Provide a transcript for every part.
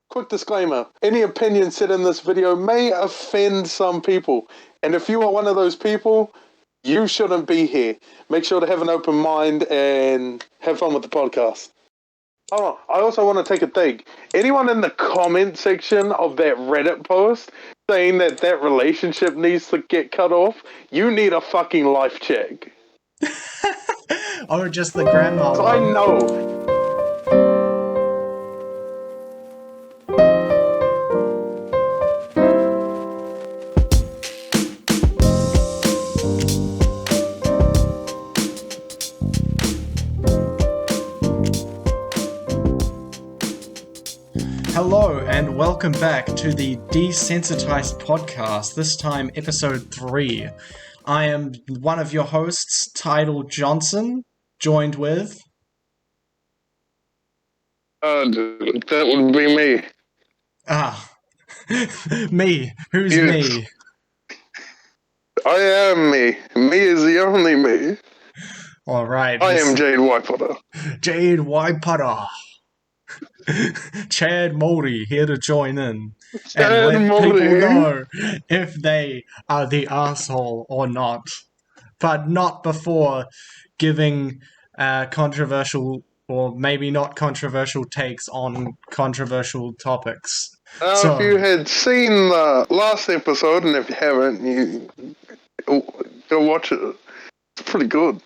Quick disclaimer, any opinion said in this video may offend some people. And if you are one of those people, you shouldn't be here. Make sure to have an open mind and have fun with the podcast. Oh, I also want to take a dig. Anyone in the comment section of that Reddit post saying that that relationship needs to get cut off, you need a fucking life check. Or just the grandma one. I know. Hello and welcome back to the Desensitized podcast, this time episode 3. I am one of your hosts, Tidal Johnson, joined with... That would be me. Me. Who's Yes. me? I am me. Me is the only me. Alright. I am Jade Waipara. Jade Waipara. Chad Moldy here to join in and let people know if they are the asshole or not, but not before giving controversial or maybe not controversial takes on controversial topics. Now, if you had seen the last episode, and if you haven't, you go watch it. It's pretty good.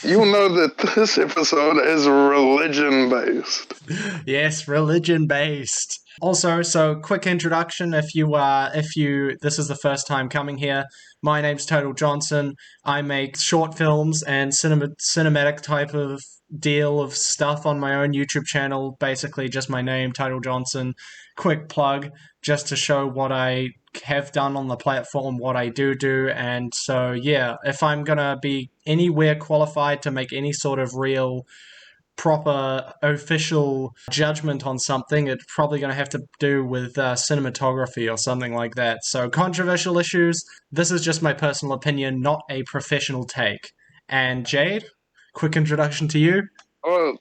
You'll know that this episode is religion-based. Yes, religion-based. Also, so quick introduction, if this is the first time coming here, my name's Tidal Johnson. I make short films and cinematic type of deal of stuff on my own YouTube channel, basically just my name, Tidal Johnson. Quick plug, just to show what I have done on the platform, what I do, and so yeah, if I'm gonna be anywhere qualified to make any sort of real proper official judgment on something, it's probably going to have to do with cinematography or something like that. So controversial issues, this is just my personal opinion, not a professional take. And Jade, quick introduction to you. Well,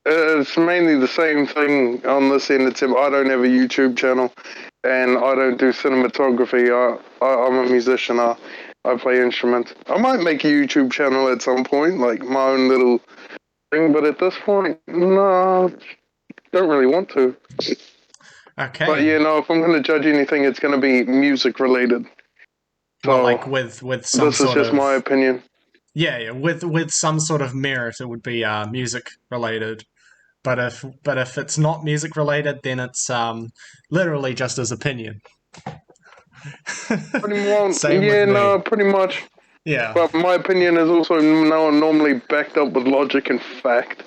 it's mainly the same thing on this end, except I don't have a YouTube channel and I don't do cinematography. I'm a musician. I play instruments. I might make a YouTube channel at some point, like my own little thing, but at this point, no, don't really want to. Okay. But yeah, no, if I'm going to judge anything, it's going to be music related. So well, like with some this is just my opinion. Yeah, with some sort of merit, it would be music related. But if it's not music related, then it's literally just his opinion. Pretty much. Yeah. But my opinion is also normally backed up with logic and fact.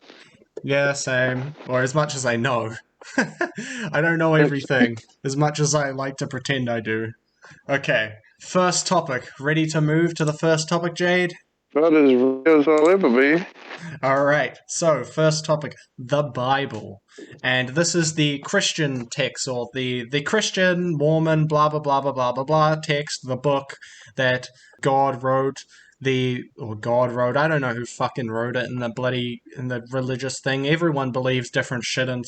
Yeah, same. Or as much as I know. I don't know everything, as much as I like to pretend I do. Okay, first topic. Ready to move to the first topic, Jade? That is real as I'll ever be. Alright, so first topic, the Bible. And this is the Christian text, or the Christian, Mormon, blah blah blah blah blah blah blah text, the book that God wrote. I don't know who fucking wrote it in the religious thing. Everyone believes different shit in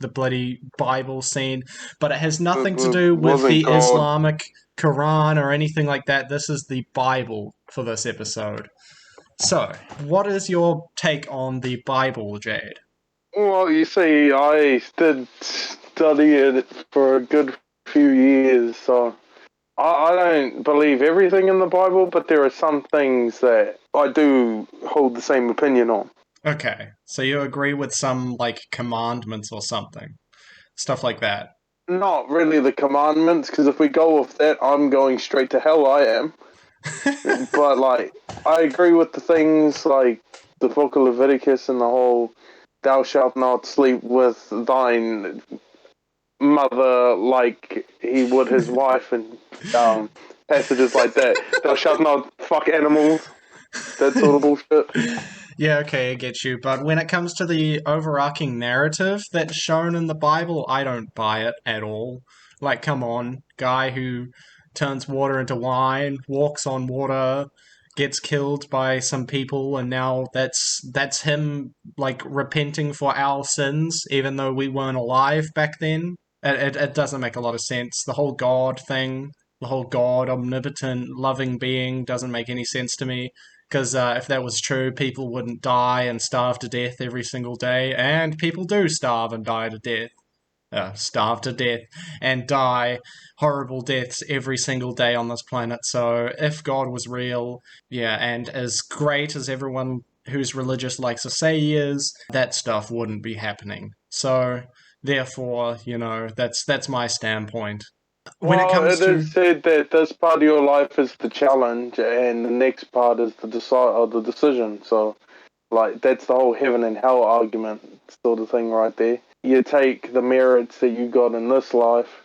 the bloody Bible scene, but it has nothing to do with the God. Islamic Quran or anything like that. This is the Bible for this episode. So, what is your take on the Bible, Jade? Well, you see, I did study it for a good few years, so I don't believe everything in the Bible, but there are some things that I do hold the same opinion on. Okay, so you agree with some, like, commandments or something? Stuff like that? Not really the commandments, because if we go with that, I'm going straight to hell, I am. But, like, I agree with the things like the book of Leviticus and the whole thou shalt not sleep with thine mother like he would his wife, and passages like that. Thou shalt not fuck animals. That sort of bullshit. Yeah, okay, I get you. But when it comes to the overarching narrative that's shown in the Bible, I don't buy it at all. Like, come on, guy who turns water into wine, walks on water, gets killed by some people, and now that's him like repenting for our sins, even though we weren't alive back then. It doesn't make a lot of sense. The whole God thing, the whole God, omnipotent, loving being, doesn't make any sense to me. Because if that was true, people wouldn't die and starve to death every single day, and people do starve and die to death. Starve to death and die horrible deaths every single day on this planet. So if God was real, yeah, and as great as everyone who's religious likes to say he is, that stuff wouldn't be happening. So therefore, that's my standpoint. When it Well, comes it is to said that this part of your life is the challenge, and the next part is the decide or the decision. So, like, that's the whole heaven and hell argument sort of thing right there. You take the merits that you got in this life,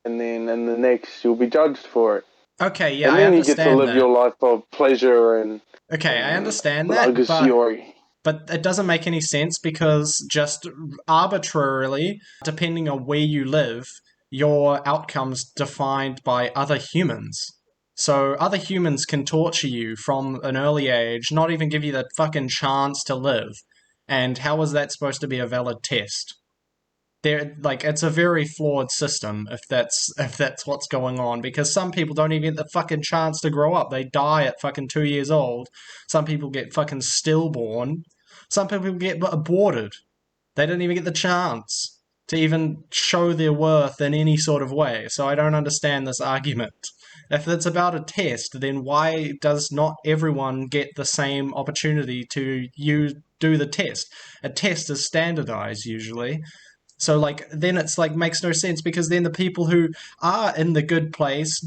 and then in the next you'll be judged for it. okay, yeah, And I then you get to understand live that. your life of pleasure and Okay, I and understand that, luxury. but it doesn't make any sense because just arbitrarily, depending on where you live, your outcome's defined by other humans. So other humans can torture you from an early age, not even give you the fucking chance to live. And how is that supposed to be a valid test? It's a very flawed system if that's what's going on, because some people don't even get the fucking chance to grow up. They die at fucking 2 years old. Some people get fucking stillborn. Some people get aborted. They don't even get the chance to even show their worth in any sort of way. So I don't understand this argument. If it's about a test, then why does not everyone get the same opportunity to do the test? A test is standardized usually, so then it's makes no sense, because then the people who are in the good place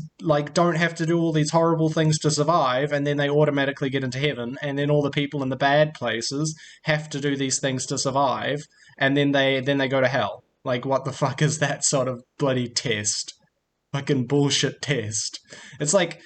don't have to do all these horrible things to survive, and then they automatically get into heaven, and then all the people in the bad places have to do these things to survive, and then they go to hell. What the fuck is that sort of bloody test? Fucking bullshit test. It's like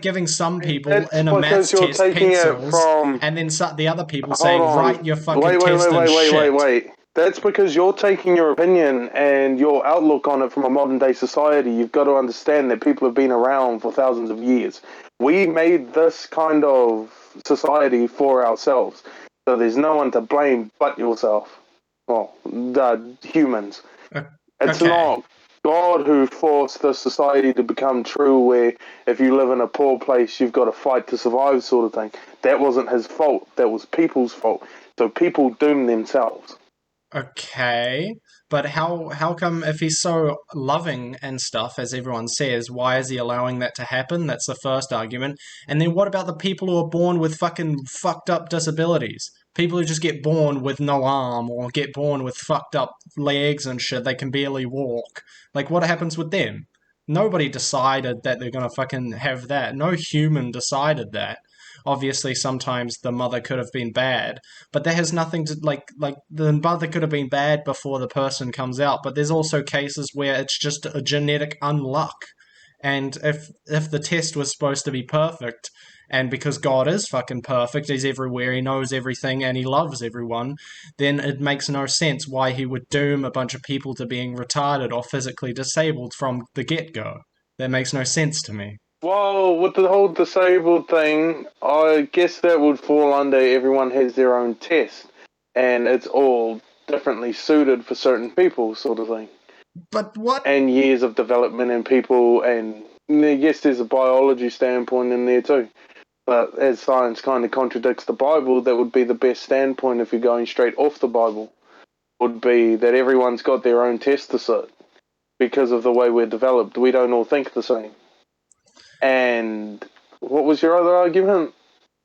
giving some people That's in a because maths you're test taking it pencils, from. and then the other people Hold saying write on. your fucking Wait, wait, test wait, in wait, wait, wait, shit. wait. That's because you're taking your opinion and your outlook on it from a modern day society. You've got to understand that people have been around for thousands of years. We made this kind of society for ourselves. So there's no one to blame but yourself. Well, the humans. It's Okay. not God who forced the society to become true, where if you live in a poor place, you've got to fight to survive, sort of thing. That wasn't his fault. That was people's fault. So people doom themselves. Okay, but how come, if he's so loving and stuff, as everyone says, why is he allowing that to happen? That's the first argument. And then what about the people who are born with fucking fucked up disabilities? People who just get born with no arm, or get born with fucked up legs and shit, they can barely walk. What happens with them? Nobody decided that they're gonna fucking have that. No human decided that. Obviously, sometimes the mother could have been bad, but that has nothing to the mother could have been bad before the person comes out. But there's also cases where it's just a genetic unluck, and if the test was supposed to be perfect, and because God is fucking perfect, he's everywhere, he knows everything, and he loves everyone, then it makes no sense why he would doom a bunch of people to being retarded or physically disabled from the get-go. That makes no sense to me. Well, with the whole disabled thing, I guess that would fall under everyone has their own test, and it's all differently suited for certain people, sort of thing. But what? And years of development in people, and I guess there's a biology standpoint in there too. But as science kind of contradicts the Bible, that would be the best standpoint if you're going straight off the Bible, would be that everyone's got their own test to sit because of the way we're developed. We don't all think the same. And what was your other argument?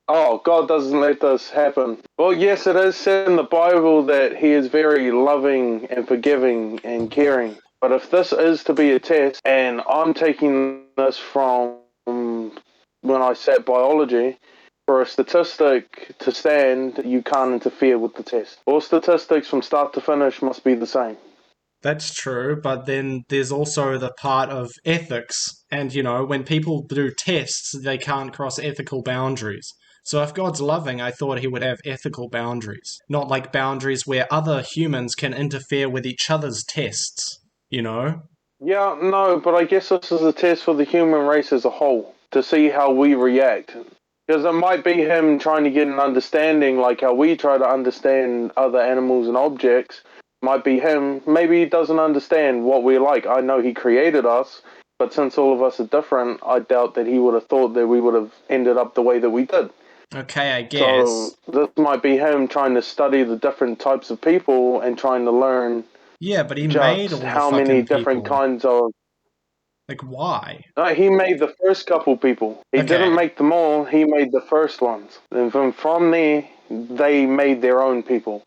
Oh, God doesn't let this happen. Well, yes, it is said in the Bible that he is very loving and forgiving and caring. But if this is to be a test, and I'm taking this from when I sat biology, for a statistic to stand, you can't interfere with the test. All statistics from start to finish must be the same. That's true, but then there's also the part of ethics. And, when people do tests, they can't cross ethical boundaries. So if God's loving, I thought he would have ethical boundaries. Not like boundaries where other humans can interfere with each other's tests, you know? Yeah, no, but I guess this is a test for the human race as a whole to see how we react. Because it might be him trying to get an understanding, like how we try to understand other animals and objects. Might be him. Maybe he doesn't understand what we're like. I know he created us, but since all of us are different, I doubt that he would have thought that we would have ended up the way that we did. Okay, I So guess. this might be him trying to study the different types of people and trying to learn Yeah, but he made just all the how many fucking different people. kinds of. Like, why? No, he made the first couple people. He didn't Okay, make them all. He made the first ones, and from there, they made their own people,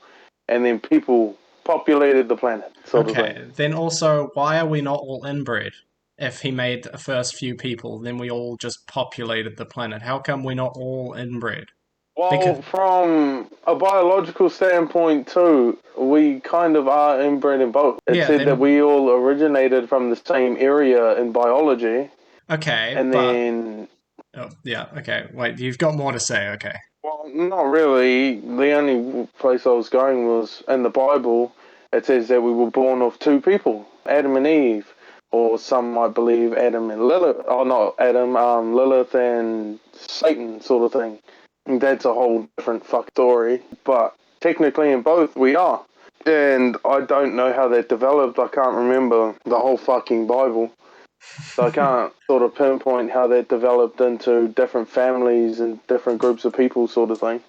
and then people populated the planet, sort of thing. okay. Then also, why are we not all inbred? If he made the first few people, then we all just populated the planet. How come we're not all inbred? Because, Well, from a biological standpoint too, we kind of are inbred in both. It yeah, said that then, we all originated from the same area in biology, okay, and but, then, oh, yeah, okay. Wait, you've got more to say, okay. well, not really. The only place I was going was in the Bible. It says that we were born of two people, Adam and Eve, or some might believe Adam and Lilith. Oh, not Adam, Lilith and Satan, sort of thing. That's a whole different fuck story. But technically, in both, we are. And I don't know how that developed. I can't remember the whole fucking Bible. So I can't sort of pinpoint how that developed into different families and different groups of people, sort of thing.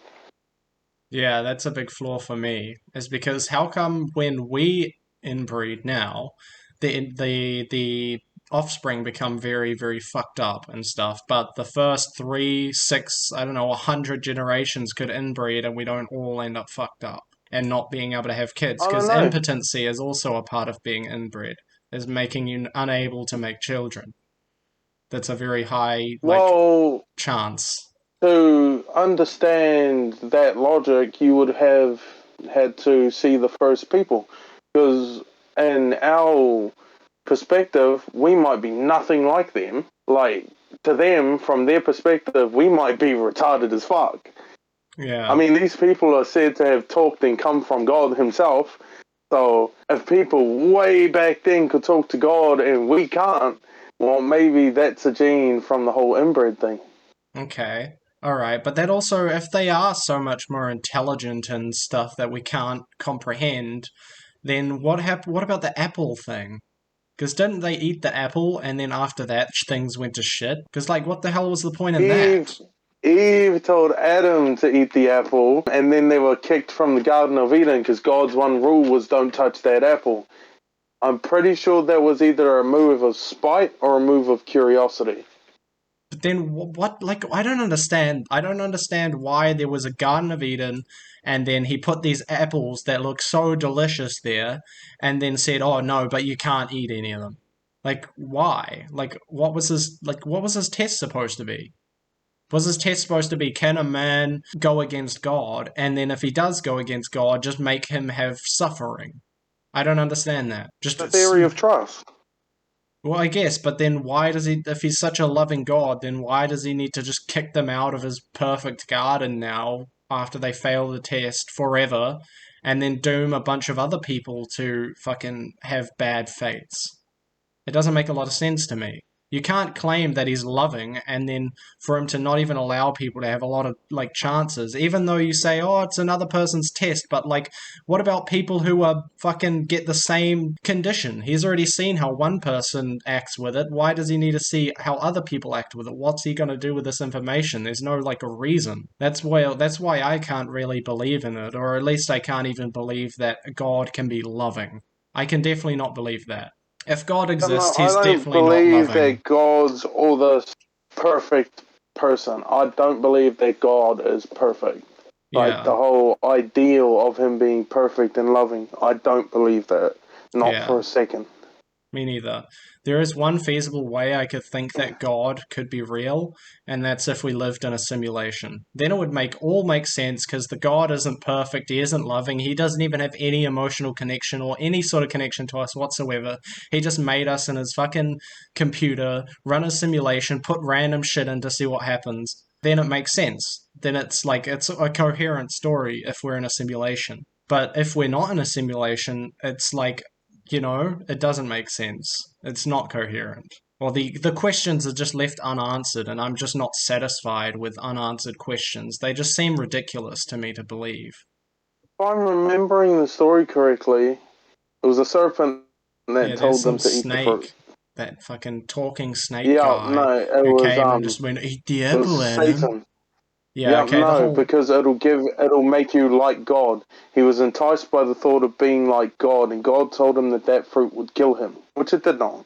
Yeah, that's a big flaw for me. Is because how come when we inbreed now, the offspring become very, very fucked up and stuff, but the first three, six, I don't know, 100 generations could inbreed and we don't all end up fucked up and not being able to have kids. I don't Because know. impotency is also a part of being inbred, is making you unable to make children. That's a very high, like, Well, chance. to understand that logic, you would have had to see the first people. Because in our perspective, we might be nothing like them. Like, to them, from their perspective, we might be retarded as fuck. I Yeah. mean, these people are said to have talked and come from God Himself. So, if people way back then could talk to God and we can't, well, maybe that's a gene from the whole inbred thing. Okay. All right. But that also, if they are so much more intelligent and stuff that we can't comprehend, then what about the apple thing? Because didn't they eat the apple and then after that things went to shit? Because, like, what the hell was the point in that? Eve Eve told Adam to eat the apple, and then they were kicked from the Garden of Eden because God's one rule was don't touch that apple. I'm pretty sure that was either a move of spite or a move of curiosity. But then what? Like, I don't understand. I don't understand why there was a Garden of Eden, and then he put these apples that look so delicious there, and then said, "Oh no, but you can't eat any of them." Like, why? Like, what was his test supposed to be? Was his test supposed to be, can a man go against God? And then if he does go against God, just make him have suffering? I don't understand that. The theory of trust. Well, I guess, but then why does he, if he's such a loving God, then why does he need to just kick them out of his perfect garden now after they fail the test forever and then doom a bunch of other people to fucking have bad fates? It doesn't make a lot of sense to me. You can't claim that he's loving and then for him to not even allow people to have a lot of like chances, even though you say, oh, it's another person's test. But like, what about people who are fucking get the same condition? He's already seen how one person acts with it. Why does he need to see how other people act with it? What's he going to do with this information? There's no like a reason. That's why I can't really believe in it, or at least I can't even believe that God can be loving. I can definitely not believe that. If God exists, I he's don't definitely not believe loving. that God's all this perfect person. I don't believe that God is perfect. Like Yeah, the whole ideal of him being perfect and loving, I don't believe that. Not for yeah. a second. Me neither. There is one feasible way I could think that God could be real, and that's if we lived in a simulation. Then it would make sense because the God isn't perfect, he isn't loving, he doesn't even have any emotional connection or any sort of connection to us whatsoever. He just made us in his fucking computer, run a simulation, put random shit in to see what happens. Then it makes sense. Then it's like it's a coherent story if we're in a simulation. But if we're not in a simulation, it's like it doesn't make sense. It's not coherent. Or the questions are just left unanswered, and I'm just not satisfied with unanswered questions. They just seem ridiculous to me to believe. If I'm remembering the story correctly, it was a serpent that Yeah, there's told them some to eat the fruit. snake, that fucking talking snake Yeah, guy no, who came and just went, "Eat the it was apple, Adam." Satan. Yeah, Yeah, okay, the no, whole because it'll make you like God. He was enticed by the thought of being like God, and God told him that that fruit would kill him, which it did not.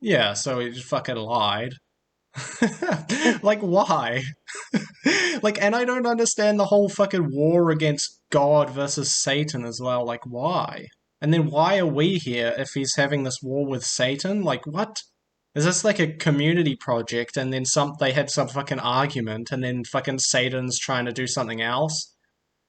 yeah, so he just fucking lied. Like, why? Like, and I don't understand the whole fucking war against God versus Satan as well. Like, why? And then why are we here if he's having this war with Satan? Like, what? Is this like a community project and then they had some fucking argument and then fucking Satan's trying to do something else?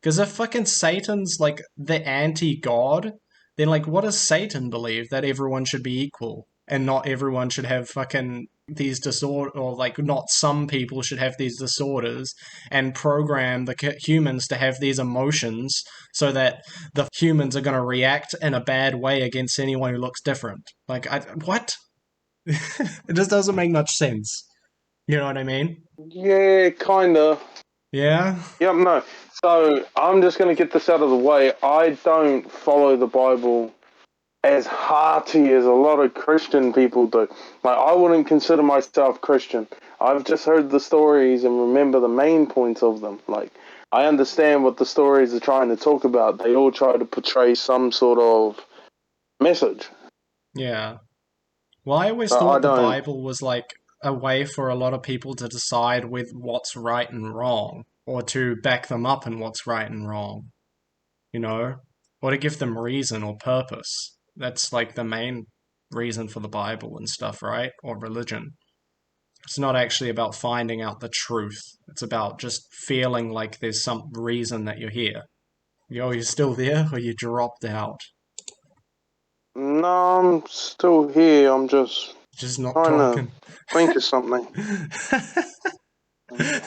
Because if fucking Satan's like the anti-God, then like what does Satan believe? That everyone should be equal and not everyone should have fucking these disorders, or like not some people should have these disorders, and program the humans to have these emotions so that the humans are going to react in a bad way against anyone who looks different. Like, what? It just doesn't make much sense. You know what I mean? Yeah, kinda. Yeah? Yep, no. So I'm just going to get this out of the way. I don't follow the Bible as hearty as a lot of Christian people do. Like, I wouldn't consider myself Christian. I've just heard the stories and remember the main points of them. Like, I understand what the stories are trying to talk about. They all try to portray some sort of message. Yeah. Well, I always But I thought the don't. Bible was like a way for a lot of people to decide with what's right and wrong, or to back them up in what's right and wrong, you know? Or to give them reason or purpose. That's like the main reason for the Bible and stuff, right? Or religion. It's not actually about finding out the truth. It's about just feeling like there's some reason that you're here. You're still there, or you dropped out? No, I'm still here. I'm just Just not trying to talking. think of something.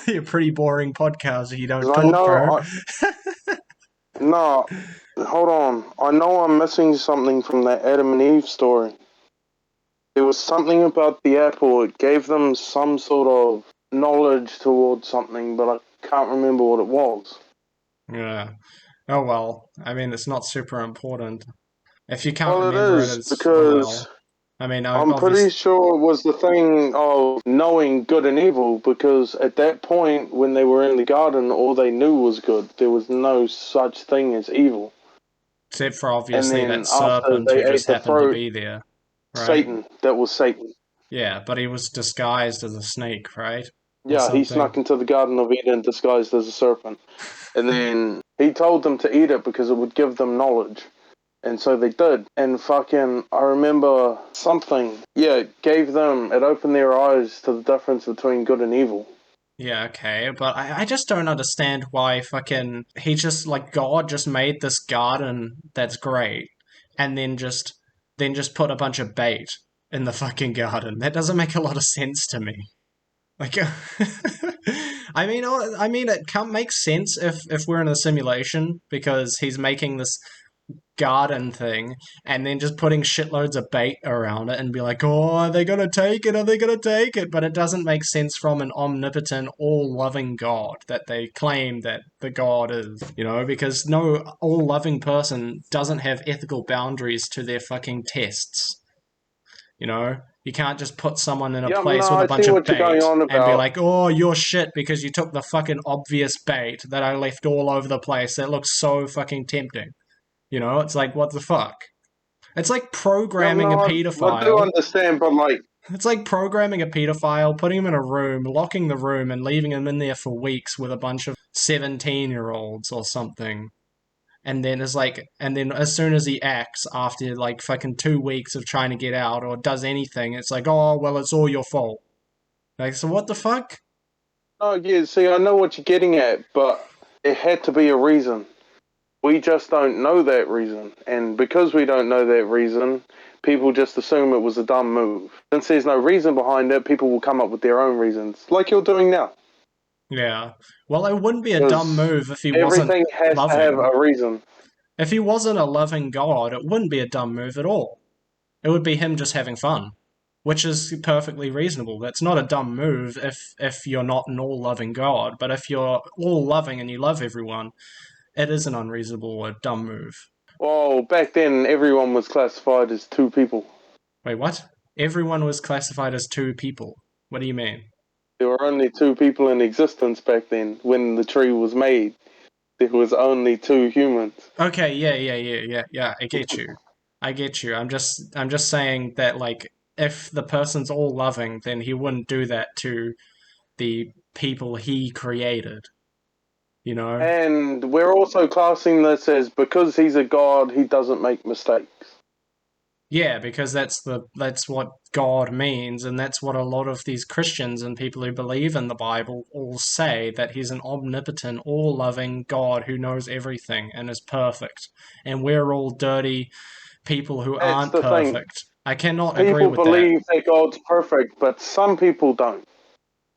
You're a pretty boring podcast if you don't Because I talk, know bro. No, hold on. I know I'm missing something from that Adam and Eve story. There was something about the apple. It gave them some sort of knowledge towards something, but I can't remember what it was. Yeah. Oh well. I mean, it's not super important. If you can't Well, it remember it, is, it's oh because well. I mean, I'm pretty obviously. sure it was the thing of knowing good and evil, because at that point, when they were in the garden, all they knew was good. There was no such thing as evil. Except for And obviously that then after serpent who they just ate the happened to fruit, be there, right? Satan, that was Satan. Yeah, but he was disguised as a snake, right? Or Yeah, he something. snuck into the Garden of Eden disguised as a serpent. And then he told them to eat it because it would give them knowledge. And so they did. And fucking, I remember something. Yeah, it opened their eyes to the difference between good and evil. Yeah, okay, but I just don't understand why fucking he just like God just made this garden that's great, and then just put a bunch of bait in the fucking garden. That doesn't make a lot of sense to me. Like, I mean, it can't make sense if we're in a simulation because he's making this garden thing and then just putting shitloads of bait around it and be like, oh, are they gonna take it? Are they gonna take it? But it doesn't make sense from an omnipotent, all-loving God that they claim that the God is, because no all-loving person doesn't have ethical boundaries to their fucking tests. You can't just put someone in a Yeah, place no, with a I see bunch of what you're going bait on and be about. like, oh, you're shit because you took the fucking obvious bait that I left all over the place that looks so fucking tempting. It's like, what the fuck? It's like Yeah, programming a no, I do pedophile. understand, but like, It's like programming a pedophile, putting him in a room, locking the room, and leaving him in there for weeks with a bunch of 17-year-olds or something. And then as soon as he acts after like fucking 2 weeks of trying to get out or does anything, it's like, oh, well, it's all your fault. Like, so what the fuck? oh yeah, see, I know what you're getting at, but it had to be a reason. We just don't know that reason. And because we don't know that reason, people just assume it was a dumb move. Since there's no reason behind it, people will come up with their own reasons, like you're doing now. Yeah. Well, it wouldn't be a dumb Because move if he wasn't everything has to have loving. a reason. If he wasn't a loving God, it wouldn't be a dumb move at all. It would be him just having fun. which is perfectly reasonable. That's not a dumb move if you're not an all-loving God, but if you're all-loving and you love everyone, it is an unreasonable or dumb move. Well, back then, everyone was classified as two people. Wait, what? Everyone was classified as two people. What do you mean? There were only two people in existence back then. When the tree was made, there was only two humans. Okay, yeah. I get you. I get you. I'm just saying that like if the person's all loving, then he wouldn't do that to the people he created. You know? And we're also classing this as because he's a god, he doesn't make mistakes. Yeah, because that's what God means, and that's what a lot of these Christians and people who believe in the Bible all say, that he's an omnipotent, all-loving God who knows everything and is perfect. And we're all dirty people who That's aren't the thing. perfect. I cannot agree People with that. believe that God's perfect, but some people don't.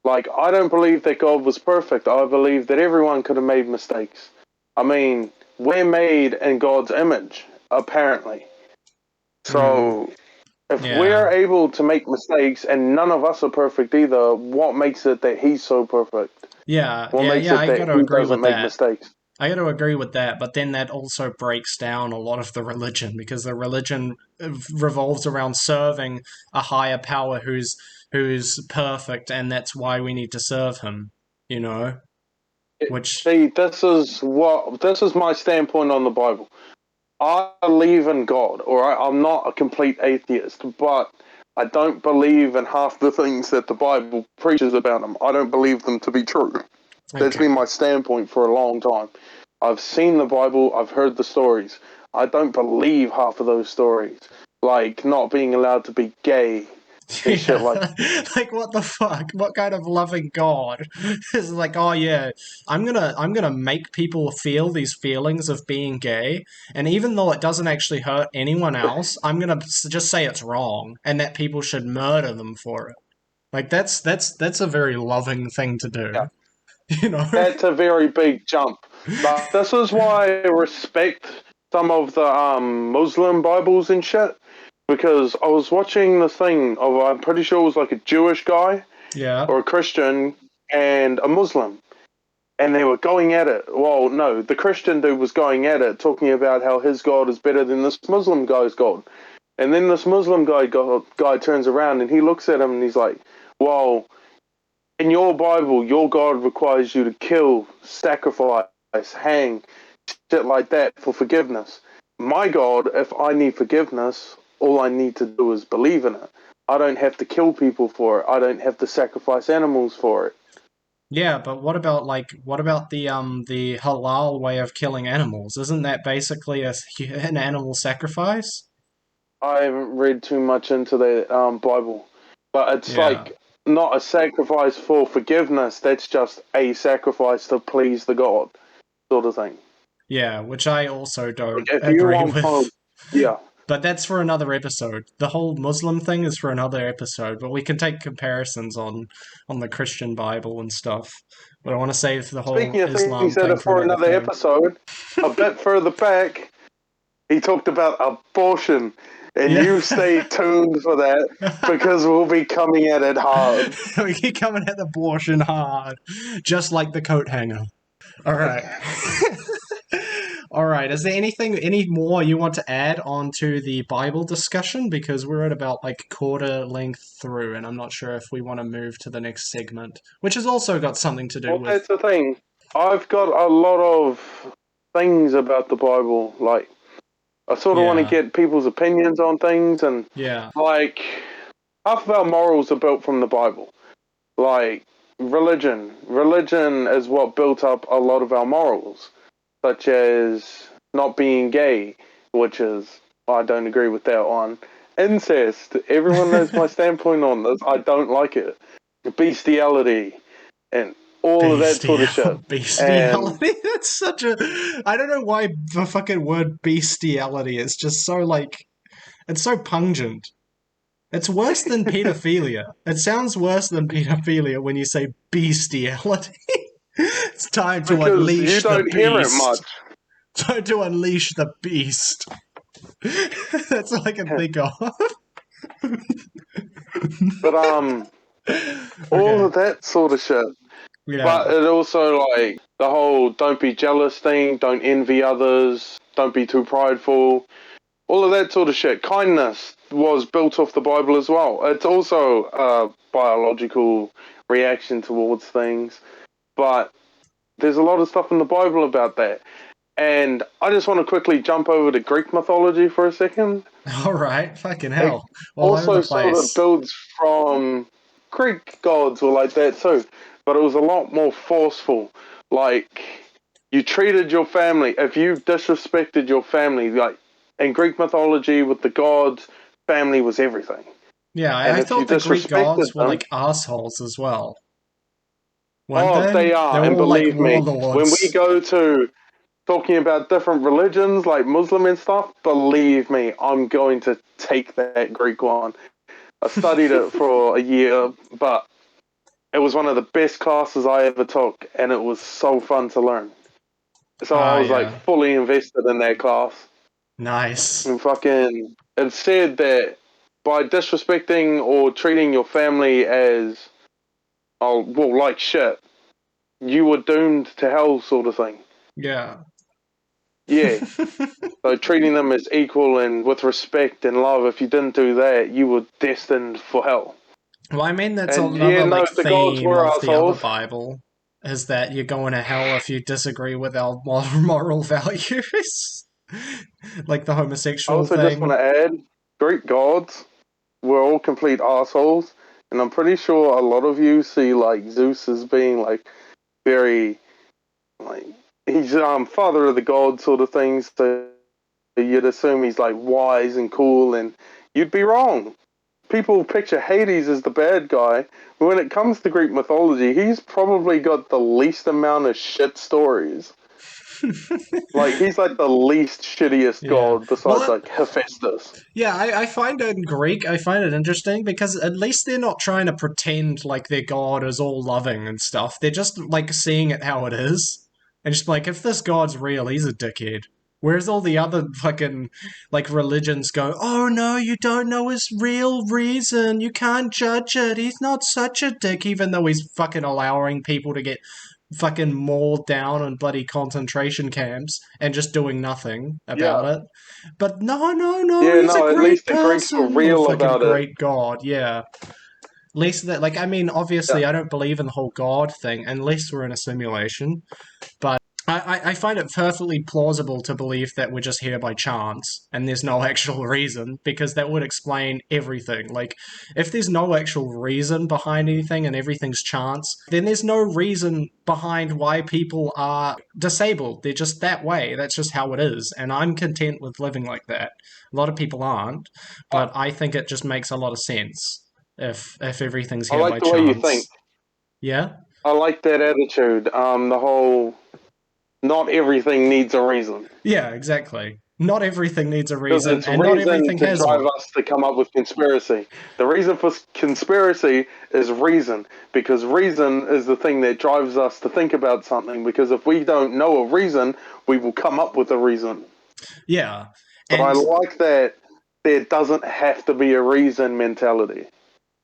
Like, I don't believe that God was perfect. I believe that everyone could have made mistakes. I mean, we're made in God's image, apparently. So, if Yeah. we're able to make mistakes and none of us are perfect either, what makes it that he's so perfect? What makes Yeah, it I that gotta he agree doesn't with make that. mistakes? I got to agree with that, but then that also breaks down a lot of the religion because the religion revolves around serving a higher power who's perfect, and that's why we need to serve him. You know, which See, this is my standpoint on the Bible. I believe in God, all right? I'm not a complete atheist, but I don't believe in half the things that the Bible preaches about him. I don't believe them to be true. That's okay, been my standpoint for a long time. I've seen the Bible, I've heard the stories. I don't believe half of those stories. Like not being allowed to be gay and shit like yeah, like what the fuck? What kind of loving God is like? Oh yeah, I'm gonna make people feel these feelings of being gay, and even though it doesn't actually hurt anyone else, I'm gonna just say it's wrong and that people should murder them for it. Like that's a very loving thing to yeah. do, you know? That's a very big jump. Like this is why I respect some of the Muslim Bibles and shit. Because I was watching the thing of I'm pretty sure it was like a Jewish guy Yeah, or a Christian and a Muslim. And they were going at it. Well, no, the Christian dude was going at it, talking about how his God is better than this Muslim guy's God. And then this Muslim guy turns around and he looks at him and he's like, well, in your Bible, your God requires you to kill, sacrifice, hang, shit like that for forgiveness. My God, if I need forgiveness, all I need to do is believe in it. I don't have to kill people for it. I don't have to sacrifice animals for it. yeah, but what about the halal way of killing animals? Isn't that basically an animal sacrifice? I haven't read too much into the Bible, but it's Yeah. like not a sacrifice for forgiveness. That's just a sacrifice to please the God, sort of thing. Yeah, which I also Like don't if you agree want, with. yeah. But that's for another episode. The whole Muslim thing is for another episode, but we can take comparisons on the Christian Bible and stuff. But I want to save the whole Speaking of things Islam that are thing for for another another thing. episode, a bit further back, he talked about abortion, and Yeah. you stay tuned for that because we'll be coming at it hard. We keep coming at abortion hard, just like the coat hanger. All right. All right. Is there any more you want to add on to the Bible discussion? Because we're at about like quarter length through, and I'm not sure if we want to move to the next segment, which has also got something to do Well, with. that's the thing. I've got a lot of things about the Bible. Like, I sort of want to Yeah. get people's opinions on things, and Yeah. like, half of our morals are built from the Bible. Like, religion is what built up a lot of our morals, such as not being gay, which is, I don't agree with that one. Incest, everyone knows my standpoint on this. I don't like it. Bestiality, and all of that sort of shit. And Bestiality? That's such a. I don't know why the fucking word bestiality is just so like. It's so pungent. It's worse than pedophilia. It sounds worse than pedophilia when you say bestiality. It's time to because you unleash the don't hear it much. beast. Time to unleash the beast. That's all I can think of. But all Okay. of that sort of shit. Yeah. But it also like the whole don't be jealous thing, don't envy others, don't be too prideful, all of that sort of shit. Kindness was built off the Bible as well. It's also a biological reaction towards things, but there's a lot of stuff in the Bible about that. And I just want to quickly jump over to Greek mythology for a second. All right. Fucking It hell. All over also the sort of place. builds from Greek gods or like that too, but it was a lot more forceful. Like you treated your family, if you disrespected your family, like in Greek mythology with the gods, family was everything. Yeah, I, And I if you thought the Greek disrespected gods were them, like assholes as well, weren't oh, they? they They are. were And all like believe me, when we warlords. go to talking about different religions like Muslim and stuff, believe me, I'm going to take that Greek one. I studied it for a year, but it was one of the best classes I ever took, and it was so fun to learn. So I Ah, was like yeah. fully invested in that class. Nice. And fucking, it said that by disrespecting or treating your family as, oh, well, like shit, you were doomed to hell, sort of thing. Yeah. Yeah. So treating them as equal and with respect and love, if you didn't do that, you were destined for hell. Well, I mean, that's And yeah, another no, like the gods theme were of the other assholes. Bible is that you're going to hell if you disagree with our moral values, like the I homosexual also just want thing. to add, Greek gods were all complete assholes, and I'm pretty sure a lot of you see like Zeus as being like very like he's father of the gods sort of thing. So you'd assume he's like wise and cool, and you'd be wrong. People picture Hades as the bad guy. When it comes to Greek mythology, he's probably got the least amount of shit stories. Like he's like the least shittiest Yeah. god besides Well, like Hephaestus. yeah, I find it in Greek, I find it interesting because at least they're not trying to pretend like their god is all loving and stuff. They're just like seeing it how it is. And just like, if this god's real, he's a dickhead. Whereas all the other fucking like religions go, oh no, you don't know his real reason. You can't judge it. He's not such a dick, even though he's fucking allowing people to get fucking mauled down in bloody concentration camps and just doing nothing about Yeah, it. But no, no, no, yeah, he's a no. At least great the Greeks were person or real fucking about it. great god, yeah. Least that, like, I mean, Yeah, obviously, I don't believe in the whole god thing unless we're in a simulation. But I find it perfectly plausible to believe that we're just here by chance and there's no actual reason because that would explain everything. Like, if there's no actual reason behind anything and everything's chance, then there's no reason behind why people are disabled. They're just that way. That's just how it is. And I'm content with living like that. A lot of people aren't, I, but I think it just makes a lot of sense if everything's I here like by the way you think. chance. Yeah? I like that attitude. The whole not everything needs a reason. Yeah, exactly. Not everything needs a Because reason, it's and not reason everything to has drive one. us to come up with conspiracy. The reason for conspiracy is reason, because reason is the thing that drives us to think about something. Because if we don't know a reason, we will come up with a reason. Yeah, So I and like that there doesn't have to be a reason mentality.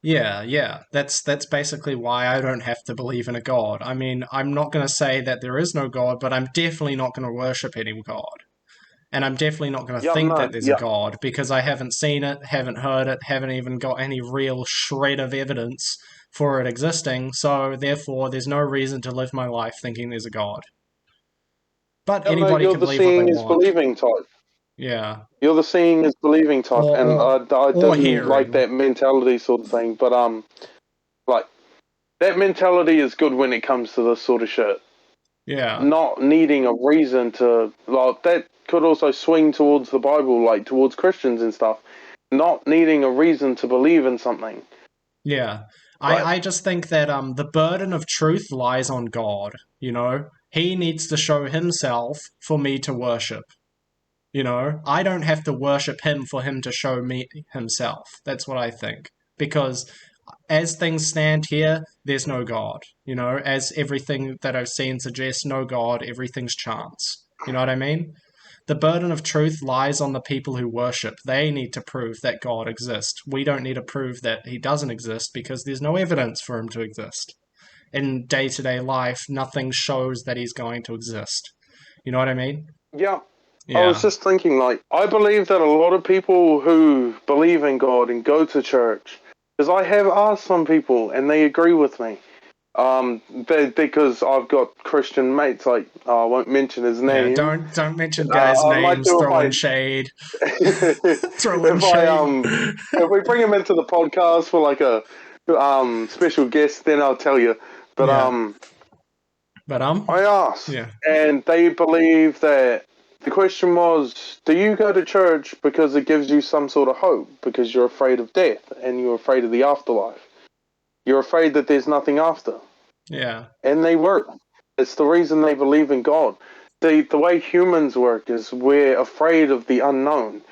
yeah. That's basically why I don't have to believe in a god. I mean, I'm not going to say that there is no god, but I'm definitely not going to worship any god. And I'm definitely not going to Yep, think no, that there's a yep. god because I haven't seen it, haven't heard it, haven't even got any real shred of evidence for it existing. So therefore, there's no reason to live my life thinking there's a god. But Yep, no, anybody you're can the believe what they seeing is want. believing type. Yeah, You're the seeing is believing type, or and or I or do like hearing. that mentality sort of thing. But like that mentality is good when it comes to this sort of shit. Yeah. Not needing a reason to like that could also swing towards the Bible, like towards Christians and stuff. Not needing a reason to believe in something. Yeah. Like, I just think that the burden of truth lies on God, you know? He needs to show himself for me to worship. You know? I don't have to worship him for him to show me himself. That's what I think. Because as things stand here, there's no God. You know, as everything that I've seen suggests no God, everything's chance. You know what I mean? The burden of truth lies on the people who worship. They need to prove that God exists. We don't need to prove that he doesn't exist because there's no evidence for him to exist. In day-to-day life, nothing shows that he's going to exist. You know what I mean? Yeah. I was Yeah. just thinking, like, I believe that a lot of people who believe in God and go to church, because I have asked some people and they agree with me. Because I've got Christian mates, like, I won't mention his Yeah, name. don't mention guys' I might names, do throwing shade. Throwing if I shade. if we bring him into the podcast for like a special guest, then I'll tell you. But Yeah. But I asked, yeah. and they believe that the question was, do you go to church because it gives you some sort of hope, because you're afraid of death and you're afraid of the afterlife? You're afraid that there's nothing after. Yeah. And they work. It's the reason they believe in God. The way humans work is we're afraid of the unknown.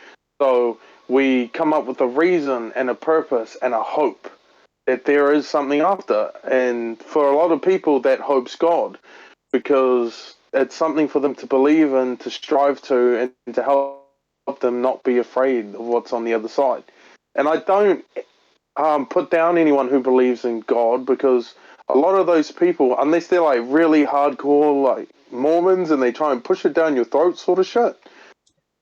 So we come up with a reason and a purpose and a hope that there is something after. And for a lot of people, that hope's God, because it's something for them to believe in, to strive to, and to help them not be afraid of what's on the other side. And I don't put down anyone who believes in God, because a lot of those people, unless they're like really hardcore like Mormons and they try and push it down your throat sort of shit,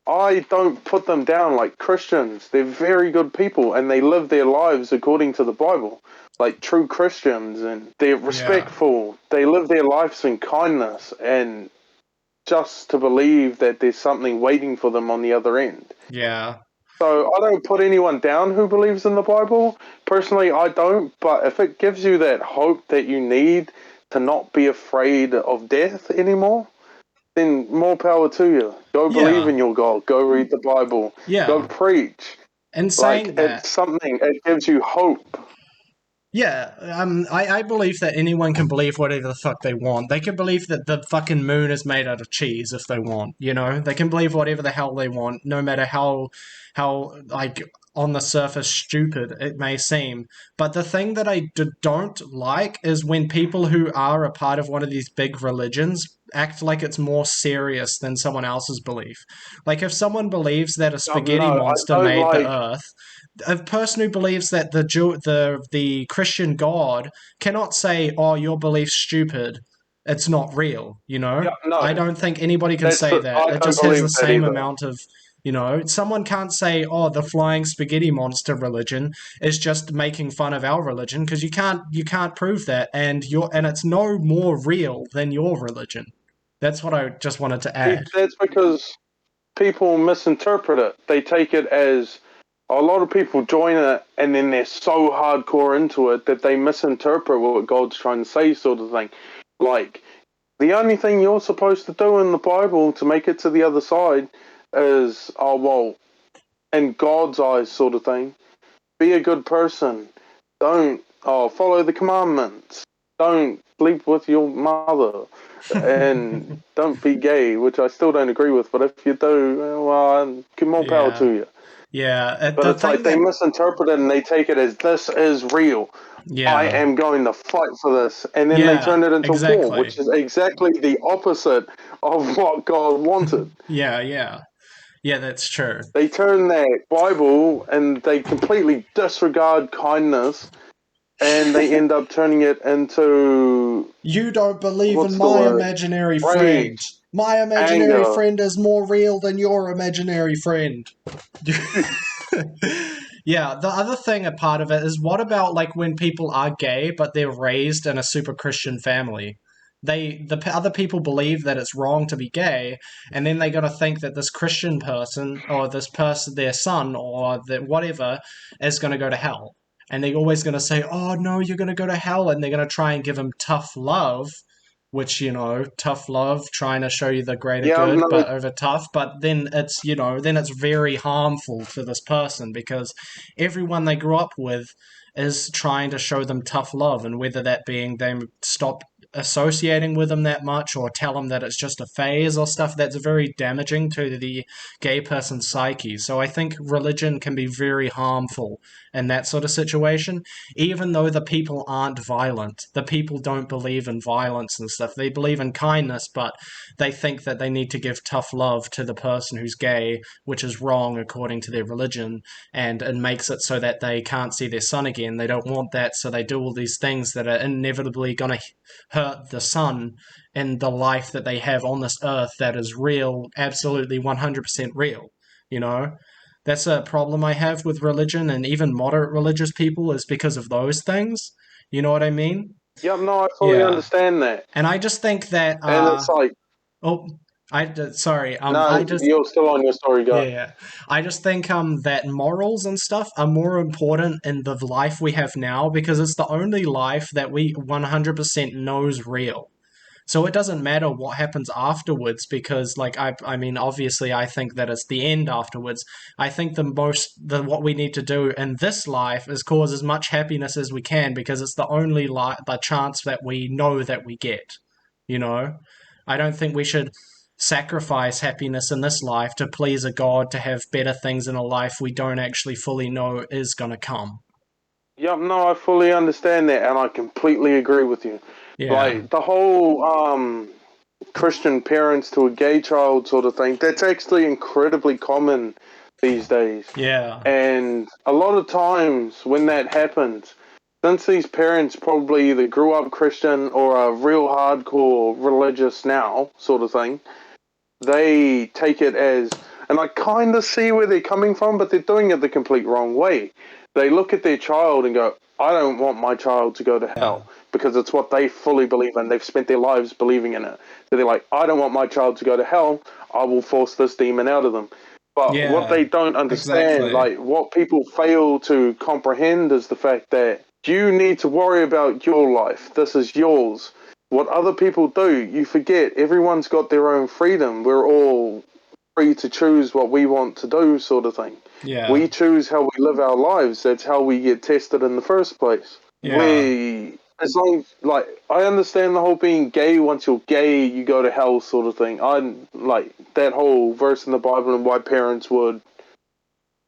I don't put them down like Christians. They're very good people and they live their lives according to the Bible, like true Christians, and they're Yeah. respectful. They live their lives in kindness, and just to believe that there's something waiting for them on the other end. Yeah. So I don't put anyone down who believes in the Bible. Personally, I don't. But if it gives you that hope that you need to not be afraid of death anymore, then more power to you. Go believe Yeah. in your God. Go read the Bible. Go Yeah. preach. And Like, saying that, it's something, it gives you hope. yeah, I believe that anyone can believe whatever the fuck they want. They can believe that the fucking moon is made out of cheese if they want, you know? They can believe whatever the hell they want, no matter how like, on the surface stupid it may seem. But the thing that I don't like is when people who are a part of one of these big religions act like it's more serious than someone else's belief. Like, if someone believes that a spaghetti No, I monster don't made the like. earth, a person who believes that the Christian God cannot say, "Oh, your belief's stupid. It's not real." You know, Yeah, no, I don't think anybody can that's say that. I It don't just has believe the that same either. amount of, someone can't say, "Oh, the flying spaghetti monster religion is just making fun of our religion," because you can't prove that, and it's no more real than your religion. That's what I just wanted to add. That's because people misinterpret it. They take it as, a lot of people join it and then they're so hardcore into it that they misinterpret what God's trying to say, sort of thing. Like, the only thing you're supposed to do in the Bible to make it to the other side is, oh, well, in God's eyes, sort of thing, be a good person. Don't follow the commandments. Don't sleep with your mother. And don't be gay, which I still don't agree with. But if you do, well, give more power Yeah, to you. yeah. But The it's like thing they that, misinterpret it and they take it as, this is real. I yeah, am going to fight for this. And then they yeah, turn it into war, exactly. which is exactly the opposite of what God wanted. Yeah, yeah. Yeah, that's true. They turn their Bible and they completely disregard kindness, and they end up turning it into, You don't believe in what's the my word? imaginary friend. Rage, My imaginary anger. friend is more real than your imaginary friend. Yeah, the other thing, a part of it is, what about like when people are gay but they're raised in a super Christian family? Other people believe that it's wrong to be gay, and then they're gonna think that this Christian person or this person, their son or that whatever, is gonna go to hell. And they're always gonna say, "Oh no, you're gonna go to hell," and they're gonna try and give him tough love, which, tough love, trying to show you the greater Yeah, good, no, but over tough. But then it's very harmful to this person, because everyone they grew up with is trying to show them tough love, and whether that being them stop associating with them that much or tell them that it's just a phase or stuff, that's very damaging to the gay person's psyche. So I think religion can be very harmful in that sort of situation, even though the people aren't violent. The people don't believe in violence and stuff. They believe in kindness, but they think that they need to give tough love to the person who's gay, which is wrong according to their religion, and it makes it so that they can't see their son again. They don't want that, so they do all these things that are inevitably going to hurt the son in the life that they have on this earth that is real, absolutely 100% real, you know? That's a problem I have with religion and even moderate religious people is because of those things. You know what I mean? Yep, no, I fully Yeah. understand that. And I just think that, And it's like, oh, sorry, no, I just, you're still on your story, yeah, go. yeah. I just think that morals and stuff are more important in the life we have now because it's the only life that we 100% know is real. So it doesn't matter what happens afterwards because, like, I mean, obviously, I think that it's the end afterwards. I think what we need to do in this life is cause as much happiness as we can because it's the only the chance that we know that we get. You know, I don't think we should sacrifice happiness in this life to please a god to have better things in a life we don't actually fully know is gonna come. Yep, no, I fully understand that, and I completely agree with you. Yeah, Like, the whole Christian parents to a gay child sort of thing, that's actually incredibly common these days. yeah, And a lot of times when that happens, since these parents probably either grew up Christian or are real hardcore religious now, sort of thing, they take it as, and I kind of see where they're coming from, but they're doing it the complete wrong way. They look at their child and go, I don't want my child to go to yeah, hell because it's what they fully believe in. They've spent their lives believing in it. So they're like, I don't want my child to go to hell. I will force this demon out of them. But what yeah, they don't understand, exactly. like what people fail to comprehend, is the fact that you need to worry about your life. This is yours. What other people do, you forget. Everyone's got their own freedom. We're all free to choose what we want to do, sort of thing. Yeah, We choose how we live our lives. That's how we get tested in the first place. yeah. As long, like, I understand the whole being gay. Once you're gay, you go to hell, sort of thing. I like that whole verse in the Bible and why parents would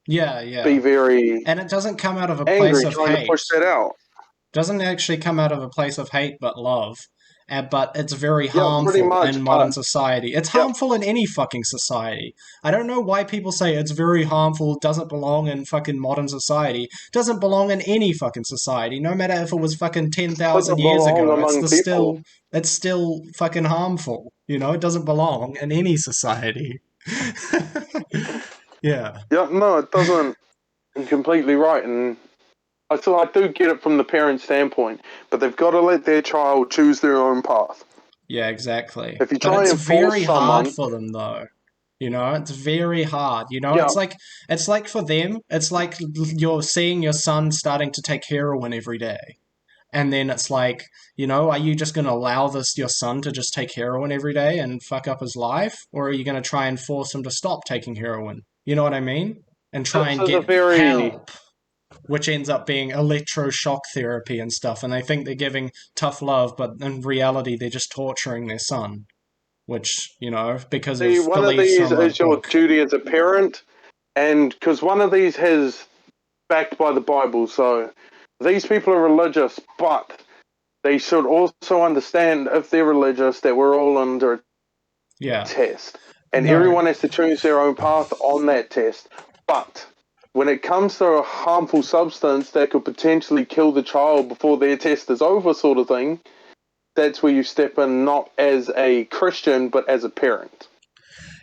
Yeah, be yeah. very And it doesn't come out of a place angry of trying to hate. push that out. Doesn't actually come out of a place of hate but love. But it's very Yeah, pretty harmful much. in But modern society. It's yeah, harmful in any fucking society. I don't know why people say it's very harmful, doesn't belong in fucking modern society. Doesn't belong in any fucking society. No matter if it was fucking doesn't 10,000 years belong ago, among people. it's still fucking harmful. You know, it doesn't belong in any society. Yeah. Yeah, no, it doesn't. You're completely right, and I do get it from the parent standpoint, but they've got to let their child choose their own path. Yeah, exactly. If you But try it's and force very hard someone, for them though. You know, it's very hard. You know, yeah, it's like for them, it's like you're seeing your son starting to take heroin every day. And then it's like, you know, are you just going to allow this your son to just take heroin every day and fuck up his life, or are you going to try and force him to stop taking heroin? You know what I mean? And try this and is a get very help, which ends up being electroshock therapy and stuff. And they think they're giving tough love, but in reality, they're just torturing their son, which, you know, because see, of one of beliefs these from a is your book. duty as a parent, and because one of these has backed by the Bible, so these people are religious, but they should also understand if they're religious that we're all under a Yeah. test, and No. everyone has to choose their own path on that test. But when it comes to a harmful substance that could potentially kill the child before their test is over, sort of thing, that's where you step in, not as a Christian, but as a parent.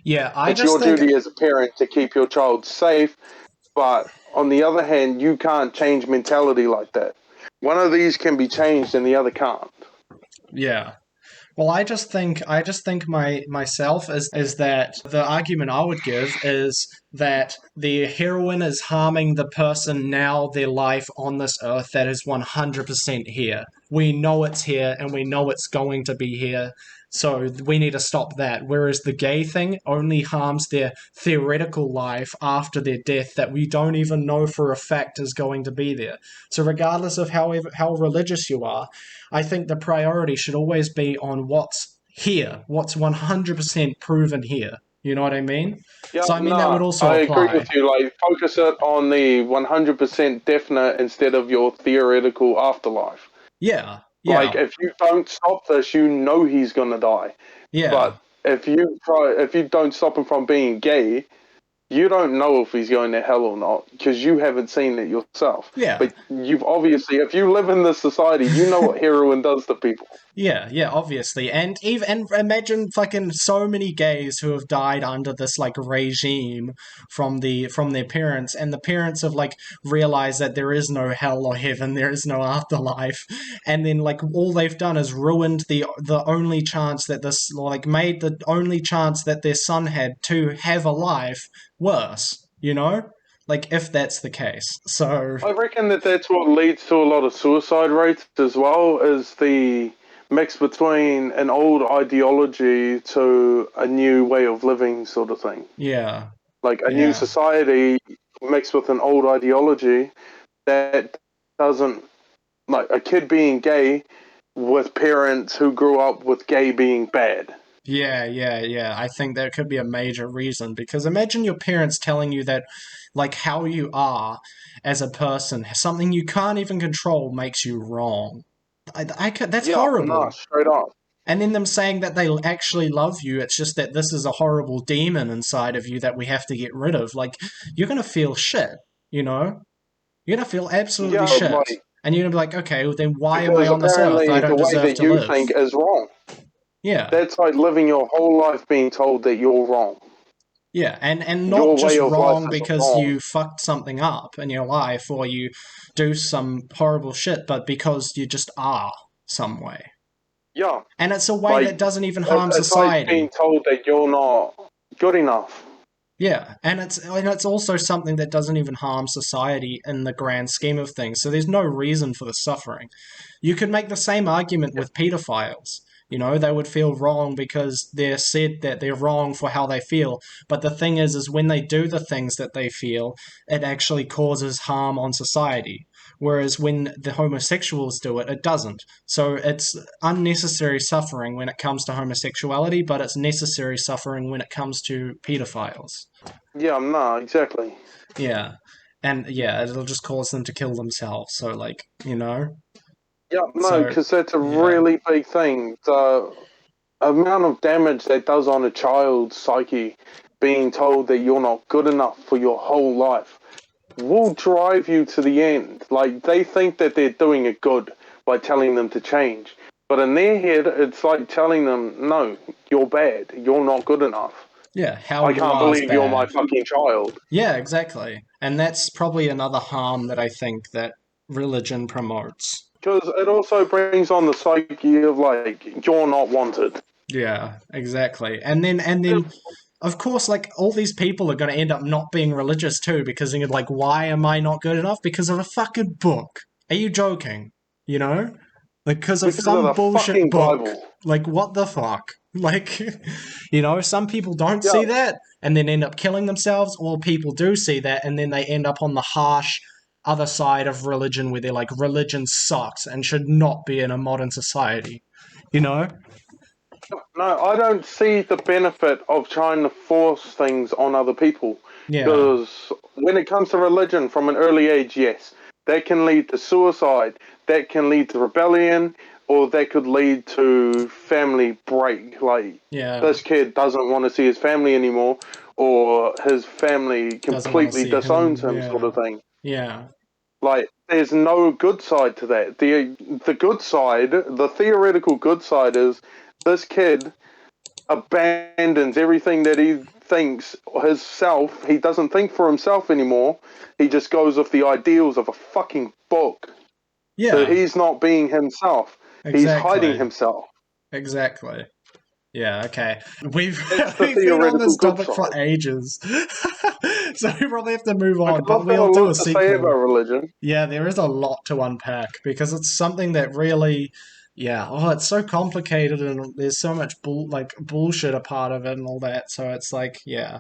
Yeah, I It's just your think, duty as a parent to keep your child safe, but on the other hand, you can't change mentality like that. One of these can be changed and the other can't. yeah. Well, I just think myself is that the argument I would give is that the heroin is harming the person now, their life on this earth that is 100% here. We know it's here and we know it's going to be here. So we need to stop that. Whereas the gay thing only harms their theoretical life after their death that we don't even know for a fact is going to be there. So regardless of how religious you are, I think the priority should always be on what's here, what's 100% proven here. You know what I mean? Yeah, So I mean that would no, also I agree apply. with you. Like, focus it on the 100% definite instead of your theoretical afterlife. Yeah, Like, yeah, if you don't stop this, you know he's gonna die. yeah. But if you don't stop him from being gay, you don't know if he's going to hell or not because you haven't seen it yourself. Yeah. But you've obviously, if you live in this society, you know what heroin does to people. Yeah, yeah, obviously, and imagine fucking so many gays who have died under this like regime from their parents, and the parents have like realized that there is no hell or heaven, there is no afterlife, and then like all they've done is ruined the only chance that this like made the only chance that their son had to have a life worse, you know, like if that's the case. So I reckon that that's what leads to a lot of suicide rates as well, is the mix between an old ideology to a new way of living sort of thing. yeah, Like a new yeah. society mixed with an old ideology that doesn't, like a kid being gay with parents who grew up with gay being bad. Yeah, yeah, yeah. I think that could be a major reason because imagine your parents telling you that, like, how you are as a person, something you can't even control makes you wrong. That's Yeah, nah, horrible. straight up. And then them saying that they actually love you, it's just that this is a horrible demon inside of you that we have to get rid of. Like, you're gonna feel shit, you know? You're gonna feel absolutely Yeah, shit. like, And you're gonna be like, okay, well, then why am I because on this earth? I apparently the don't way deserve that to you live. think is wrong. Yeah. That's like living your whole life being told that you're wrong. Yeah, and not Your just way of life wrong is because wrong. you fucked something up in your life or you do some horrible shit, but because you just are some way. Yeah, And it's a way like that doesn't even harm it's like being society. told that you're not good enough. Yeah, and it's also something that doesn't even harm society in the grand scheme of things. So there's no reason for the suffering. You could make the same argument with pedophiles. You know, they would feel wrong because they're said that they're wrong for how they feel. But the thing is when they do the things that they feel, it actually causes harm on society. Whereas when the homosexuals do it, it doesn't. So it's unnecessary suffering when it comes to homosexuality, but it's necessary suffering when it comes to pedophiles. Yeah, no, exactly. Yeah. And yeah, it'll just cause them to kill themselves. So, like, you know? Yeah, no, So, because that's a yeah. really big thing. The amount of damage that does on a child's psyche, being told that you're not good enough for your whole life, will drive you to the end. Like, they think that they're doing it good by telling them to change. But in their head, it's like telling them, no, you're bad. You're not good enough. Yeah, how I you can't are is believe you're my bad. fucking child. Yeah, exactly. And that's probably another harm that I think that religion promotes. Because it also brings on the psyche of, like, you're not wanted. Yeah, exactly. And then of course like all these people are going to end up not being religious too because they're like why am I not good enough because of a fucking book. Are you joking? You know? Like because of Because of some the bullshit fucking book. Bible. Like what the fuck? Like you know, some people don't Yeah, see that and then end up killing themselves or people do see that and then they end up on the harsh other side of religion where they're like religion sucks and should not be in a modern society. You know? no, I don't see the benefit of trying to force things on other people. Yeah. Because when it comes to religion from an early age, yes, that can lead to suicide, that can lead to rebellion, or that could lead to family break. Like, Yeah. this kid doesn't want to see his family anymore, or his family Doesn't want to completely see disowns him. him, sort Yeah. of thing. Yeah. Like, there's no good side to that. The good side, the theoretical good side is this kid abandons everything that he thinks himself. He doesn't think for himself anymore. He just goes off the ideals of a fucking book. So Yeah. he's not being himself. He's hiding Exactly. himself. Exactly. Yeah, okay. We've That's the been on theoretical this good topic for side. ages. So we probably have to move Like, on, but I've got a we'll do a lot to say sequel. about religion. Yeah, there is a lot to unpack because it's something that really, yeah, oh, it's so complicated and there's so much bullshit a part of it and all that. So it's like, yeah.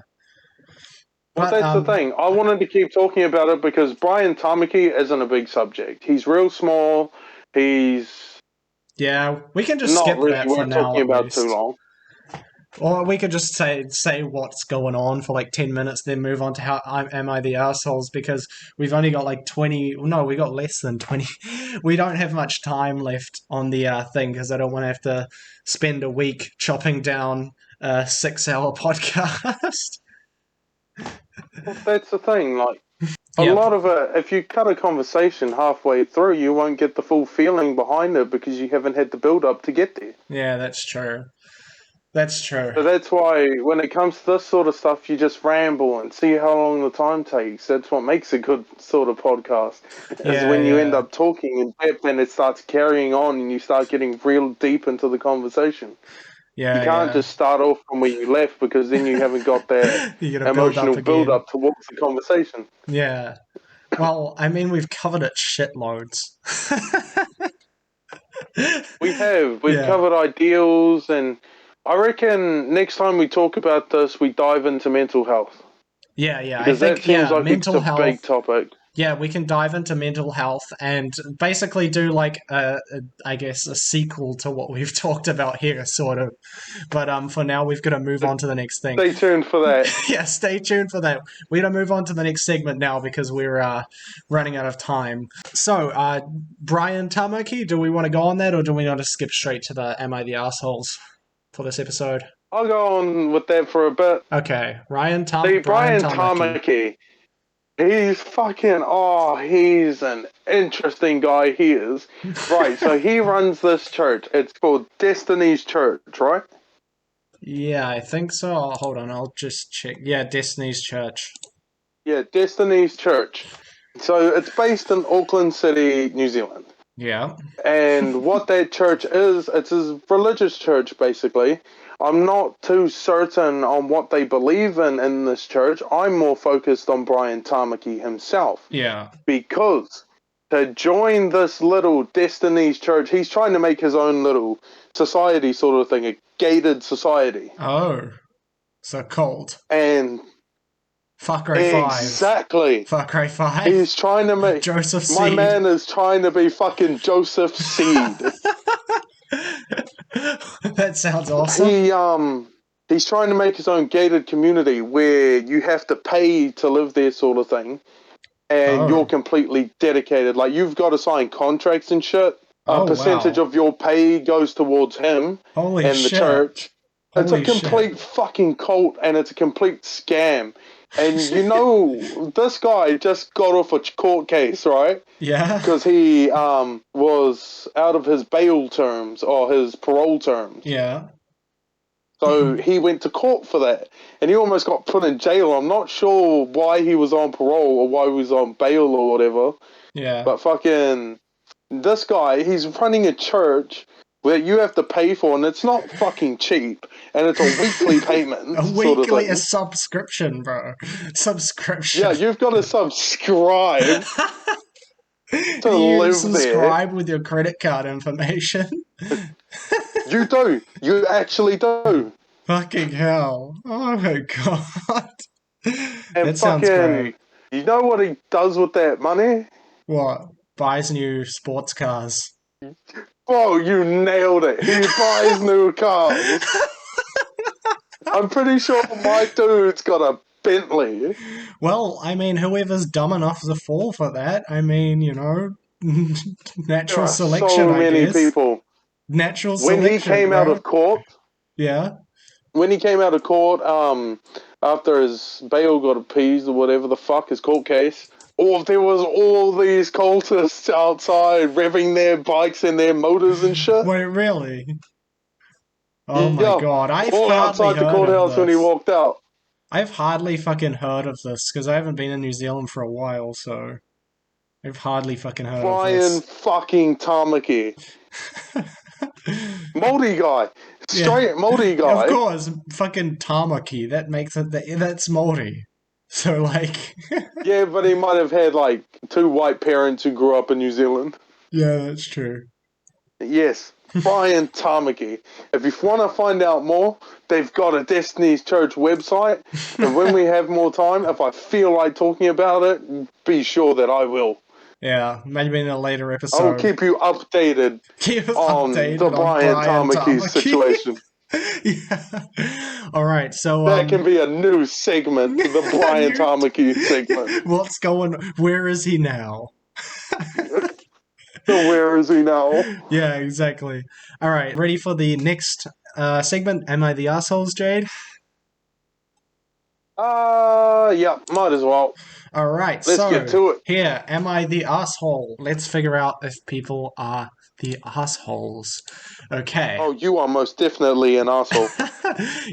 But But that's the thing. I wanted to keep talking about it because Brian Tamaki isn't a big subject. He's real small. He's yeah, we can just not skip really that for worth now talking at about too least. long. Or we could just say what's going on for like 10 minutes, then move on to how am I the assholes? Because we've only got like 20. No, we got less than 20. We don't have much time left on the thing because I don't want to have to spend a week chopping down a 6 hour podcast. Well, that's the thing. Like, a Yep. lot of it, if you cut a conversation halfway through, you won't get the full feeling behind it because you haven't had the build up to get there. Yeah, that's true. That's true. So that's why when it comes to this sort of stuff, you just ramble and see how long the time takes. That's what makes a good sort of podcast, is Yeah, when you end yeah. up talking in depth and it starts carrying on and you start getting real deep into the conversation. You Yeah, can't yeah. just start off from where you left because then you haven't got that You gotta build up emotional build again. up towards the conversation. Yeah. Well, I mean, we've covered it shitloads. We've Yeah. covered ideals, and I reckon next time we talk about this, we dive into mental health Yeah, yeah. I because that think, seems yeah, like it's mental a health. big topic. Yeah, we can dive into mental health and basically do like I guess a sequel to what we've talked about here, sort of. But for now, we've got to move on to the next thing. Stay tuned for that. Yeah, stay tuned for that. We're gonna move on to the next segment now because we're running out of time. So, Brian Tamaki, do we want to go on that, or do we want to skip straight to the "Am I the assholes" for this episode? I'll go on with that for a bit. Okay, See, Brian Brian Tamaki. Tamaki, he's an interesting guy, he is. Right, so he runs this church. It's called Destiny's Church, right? Yeah, I think so. Hold on, I'll just check. Yeah, Destiny's Church. Yeah, Destiny's Church. So it's based in Auckland City, New Zealand. Yeah. And what that church is, it's a religious church, basically. I'm not too certain on what they believe in this church. I'm more focused on Brian Tamaki himself. Yeah. Because to join this little Destiny's church, he's trying to make his own little society sort of thing, a gated society. Oh, so cold. And Fuck Ray 5. exactly. Fuck Ray 5. He's trying to make... Joseph My Seed. man is trying to be fucking Joseph Seed. That sounds awesome. He's trying to make his own gated community where you have to pay to live there sort of thing. And you're completely dedicated. Like, you've got to sign contracts and shit. A percentage of your pay goes towards him Holy and shit. the church. It's Holy a complete fucking cult, and it's a complete scam. And you know, this guy just got off a court case, right? Yeah. Because he was out of his bail terms or his parole terms. Yeah. So he went to court for that, and he almost got put in jail. I'm not sure why he was on parole or why he was on bail or whatever. Yeah. But fucking this guy, he's running a church where you have to pay for, and it's not fucking cheap, and it's a weekly payment. A sort of weekly thing. a subscription, bro. Subscription. Yeah, you've got to subscribe to you live subscribe there. with your credit card information. You do. You actually do. Fucking hell. Oh my god. And That sounds great. You know what he does with that money? What? Buys new sports cars. Whoa, you nailed it. He buys new cars. I'm pretty sure my dude's got a Bentley. Well, I mean, whoever's dumb enough to fall for that, I mean, you know, natural selection, so many I guess. people. Natural when selection, he came bro. out of court, Yeah. When he came out of court, after his bail got appeased or whatever the fuck, his court case, there was all these cultists outside revving their bikes and their motors and shit. Wait, really? Oh my god, I've all hardly outside the heard courthouse of when he this. walked out. I've hardly fucking heard of this because I haven't been in New Zealand for a while, so I've hardly fucking heard of Brian this. fucking Tamaki. Māori guy. straight Māori Of guy. course, fucking Tamaki. That makes it. That's Māori. So, like. Yeah, but he might have had, like, 2 white parents who grew up in New Zealand. Yeah, that's true. Yes, Brian Tamaki. If you want to find out more, they've got a Destiny's Church website. And when we have more time, if I feel like talking about it, be sure that I will. Yeah, maybe in a later I'll episode. keep you updated Keep us on the updated on Brian Brian Tamaki Tamaki. situation. Yeah. All right, so That can be a new segment, the Brian Tamaki segment. What's going? Where is he now? So where is he now? Yeah, exactly. All right, ready for the next segment? Am I the assholes, Jade? Yeah, might as well. All right, Let's so get to it. here, am I the asshole? Let's figure out if people are the assholes. Okay. Oh, you are most definitely an asshole.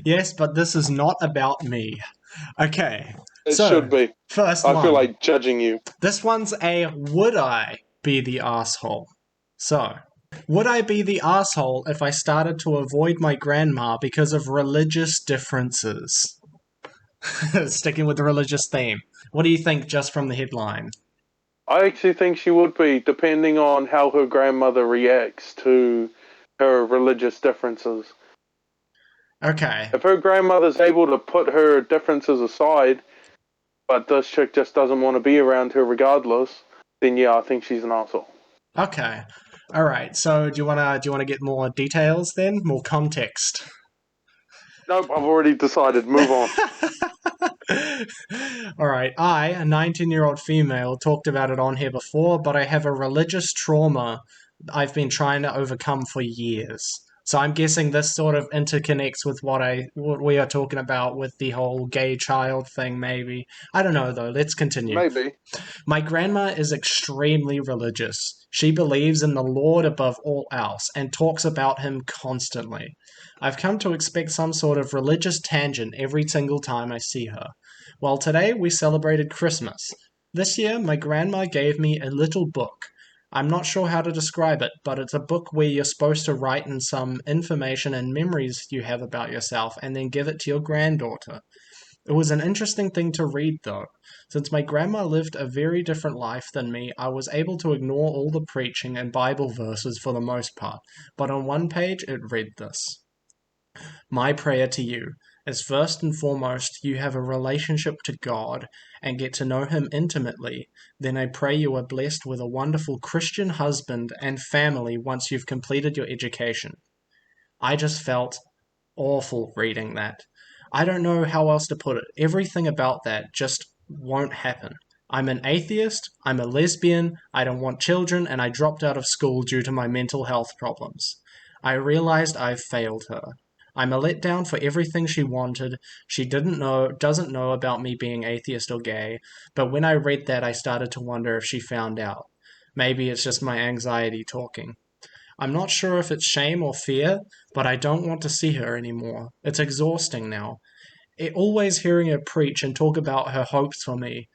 Yes, but this is not about me. Okay. It So, should be. first I one. feel like judging you. This one's a would I be the asshole? So, would I be the asshole if I started to avoid my grandma because of religious differences? Sticking with the religious theme. What do you think just from the headline? I actually think she would be, depending on how her grandmother reacts to her religious differences. Okay. If her grandmother's able to put her differences aside, but this chick just doesn't want to be around her regardless, then yeah, I think she's an asshole. Okay. All right. So, do you wanna get more details then? More context. Nope, I've already decided. Move on. All right. I, a 19-year-old female, talked about it on here before, but I have a religious trauma I've been trying to overcome for years. So I'm guessing this sort of interconnects with what we are talking about with the whole gay child thing, maybe. I don't know though. Let's continue. Maybe. My grandma is extremely religious. She believes in the Lord above all else and talks about him constantly. I've come to expect some sort of religious tangent every single time I see her. Well, today we celebrated Christmas. This year, my grandma gave me a little book. I'm not sure how to describe it, but it's a book where you're supposed to write in some information and memories you have about yourself and then give it to your granddaughter. It was an interesting thing to read, though. Since my grandma lived a very different life than me, I was able to ignore all the preaching and Bible verses for the most part, but on one page it read this. My prayer to you is first and foremost you have a relationship to God and get to know Him intimately. Then I pray you are blessed with a wonderful Christian husband and family once you've completed your education. I just felt awful reading that. I don't know how else to put it. Everything about that just won't happen. I'm an atheist, I'm a lesbian, I don't want children, and I dropped out of school due to my mental health problems. I realized I've failed her. I'm a letdown for everything she wanted. She doesn't know about me being atheist or gay, but when I read that I started to wonder if she found out. Maybe it's just my anxiety talking. I'm not sure if it's shame or fear, but I don't want to see her anymore. It's exhausting now. Always hearing her preach and talk about her hopes for me,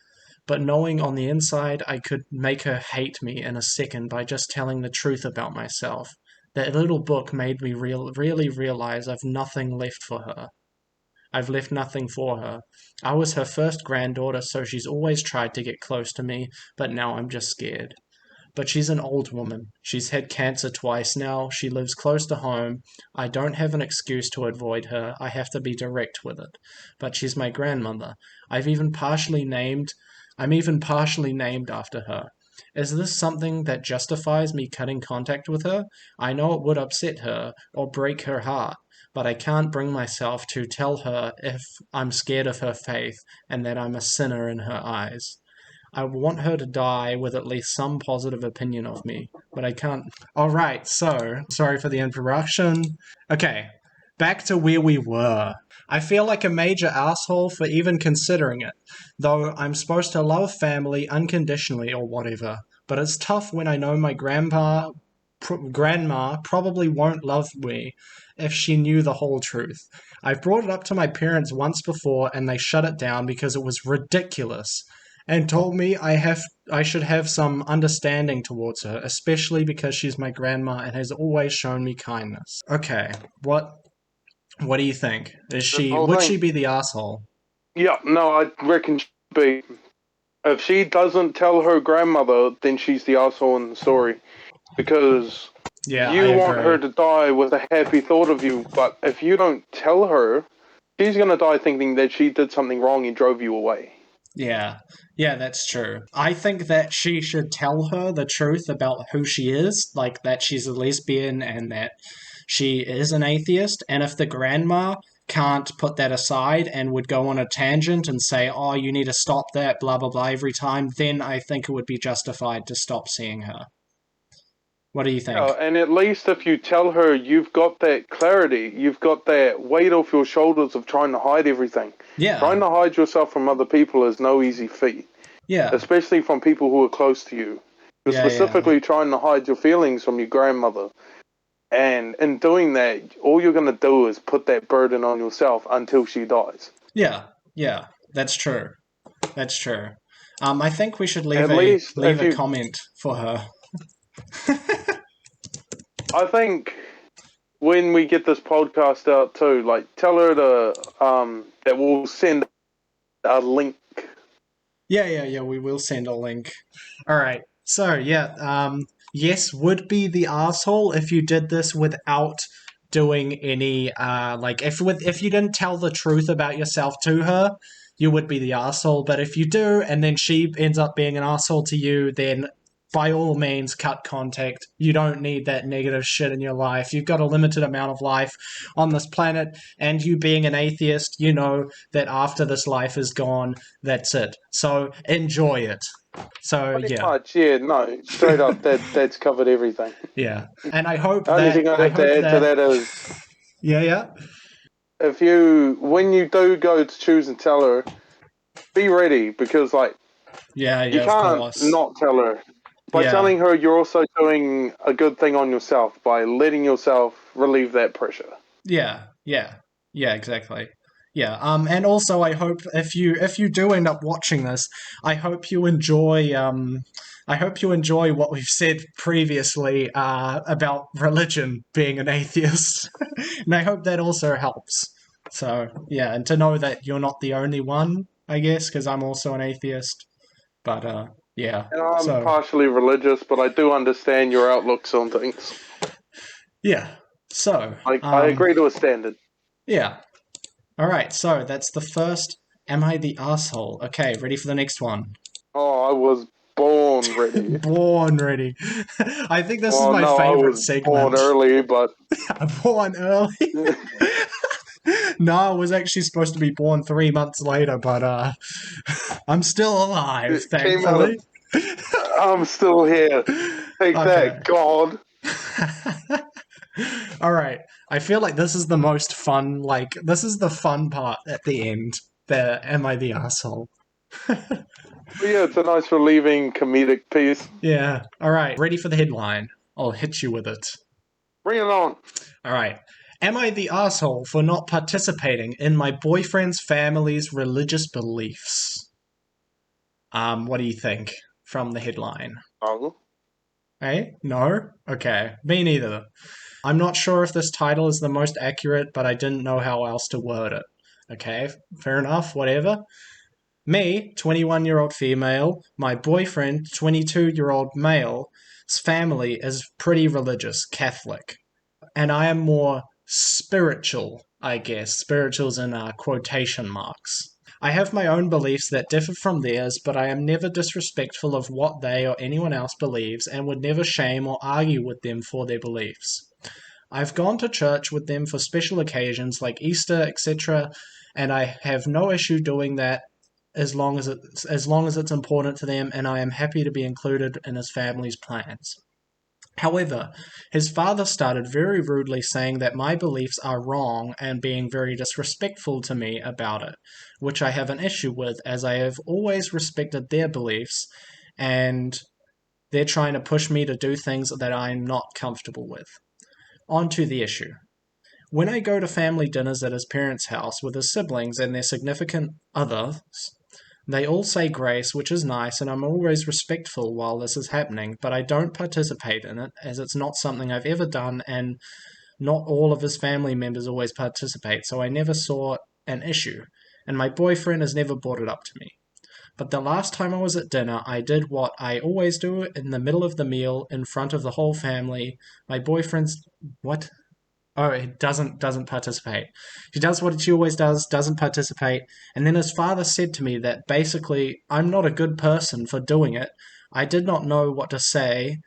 but knowing on the inside I could make her hate me in a second by just telling the truth about myself. That little book made me really realize I've nothing left for her. I've left nothing for her. I was her first granddaughter, so she's always tried to get close to me, but now I'm just scared. But she's an old woman. She's had cancer twice now. She lives close to home. I don't have an excuse to avoid her. I have to be direct with it. But she's my grandmother. I'm even partially named after her. Is this something that justifies me cutting contact with her? I know it would upset her or break her heart, but I can't bring myself to tell her if I'm scared of her faith and that I'm a sinner in her eyes. I want her to die with at least some positive opinion of me, but I can't. Alright, so, sorry for the interruption. Okay, back to where we were. I feel like a major asshole for even considering it, though I'm supposed to love family unconditionally or whatever, but it's tough when I know my grandma probably won't love me if she knew the whole truth. I've brought it up to my parents once before and they shut it down because it was ridiculous and told me I should have some understanding towards her, especially because she's my grandma and has always shown me kindness. Okay, what What do you think? The whole Would she thing. be the asshole? Yeah, no, I reckon she'd be. If she doesn't tell her grandmother, then she's the asshole in the story. Because Yeah, I you want her agree. to die with a happy thought of you, but if you don't tell her, she's gonna die thinking that she did something wrong and drove you away. Yeah. Yeah, that's true. I think that she should tell her the truth about who she is, like that she's a lesbian and that she is an atheist. And if the grandma can't put that aside and would go on a tangent and say, oh, you need to stop that, blah, blah, blah, every time, then I think it would be justified to stop seeing her. What do you Yeah, think? and at least if you tell her, you've got that clarity, you've got that weight off your shoulders of trying to hide everything. Yeah. Trying to hide yourself from other people is no easy feat, Yeah. especially from people who are close to you. You're Yeah, yeah. specifically trying to hide your feelings from your grandmother. And in doing that, all you're going to do is put that burden on yourself until she dies. Yeah. Yeah. That's true. That's true. I think we should At least leave if a you, comment for her. I think when we get this podcast out too, like tell her to that we'll send a link. Yeah, yeah, yeah. We will send a link. All right. So yeah, yes, would be the asshole if you did this without doing any like if you didn't tell the truth about yourself to her, you would be the asshole. But if you do, and then she ends up being an asshole to you, then by all means cut contact. You don't need that negative shit in your life. You've got a limited amount of life on this planet, and you being an atheist, you know that after this life is gone, that's it. So enjoy it. So Pretty yeah. much, yeah, no, straight up, that's covered everything. Yeah. And The only thing I have to add to that is yeah, yeah. if when you do go to choose and tell her, be ready because like Yeah, you yeah, of can't course. not tell her. By Yeah. telling her, you're also doing a good thing on yourself by letting yourself relieve that pressure. Yeah. Yeah. Yeah, exactly. Yeah. And also I hope if you do end up watching this, I hope you enjoy what we've said previously about religion being an atheist. And I hope that also helps. So, yeah, and to know that you're not the only one, I guess, because I'm also an atheist. But yeah. And I'm So, partially religious, but I do understand your outlooks on things. yeah. So, Like I agree to a standard. yeah. All right. So that's the first. Am I the asshole? Okay. Ready for the next one. Oh, I was born ready. Born ready. I think this is Well, my no, I favorite was born segment. early, but Born early. No, I was actually supposed to be born 3 months later, but I'm still alive, it came out thankfully. of. I'm still here. Take Okay. that, God. All right. I feel like this is the most fun. Like this is the fun part at the end. The am I the asshole? But yeah, it's a nice relieving comedic piece. Yeah. All right. Ready for the headline? I'll hit you with it. Bring it on. All right. Am I the asshole for not participating in my boyfriend's family's religious beliefs? What do you think from the headline? Oh, Hey? No? Okay. Me neither. I'm not sure if this title is the most accurate, but I didn't know how else to word it. Okay, fair enough, whatever. Me, 21-year-old female, my boyfriend, 22-year-old male's family is pretty religious, Catholic. And I am more spiritual, I guess. Spirituals in quotation marks. I have my own beliefs that differ from theirs, but I am never disrespectful of what they or anyone else believes and would never shame or argue with them for their beliefs. I've gone to church with them for special occasions like Easter, etc., and I have no issue doing that as long as it's important to them, and I am happy to be included in his family's plans. However, his father started very rudely saying that my beliefs are wrong and being very disrespectful to me about it, which I have an issue with as I have always respected their beliefs and they're trying to push me to do things that I'm not comfortable with. On to the issue. When I go to family dinners at his parents' house with his siblings and their significant others, they all say grace, which is nice, and I'm always respectful while this is happening, but I don't participate in it as it's not something I've ever done and not all of his family members always participate, so I never saw an issue, and my boyfriend has never brought it up to me. But the last time I was at dinner, I did what I always do in the middle of the meal in front of the whole family. My boyfriend's what? Oh, he doesn't participate. She does what she always does, doesn't participate. And then his father said to me that basically I'm not a good person for doing it. I did not know what to say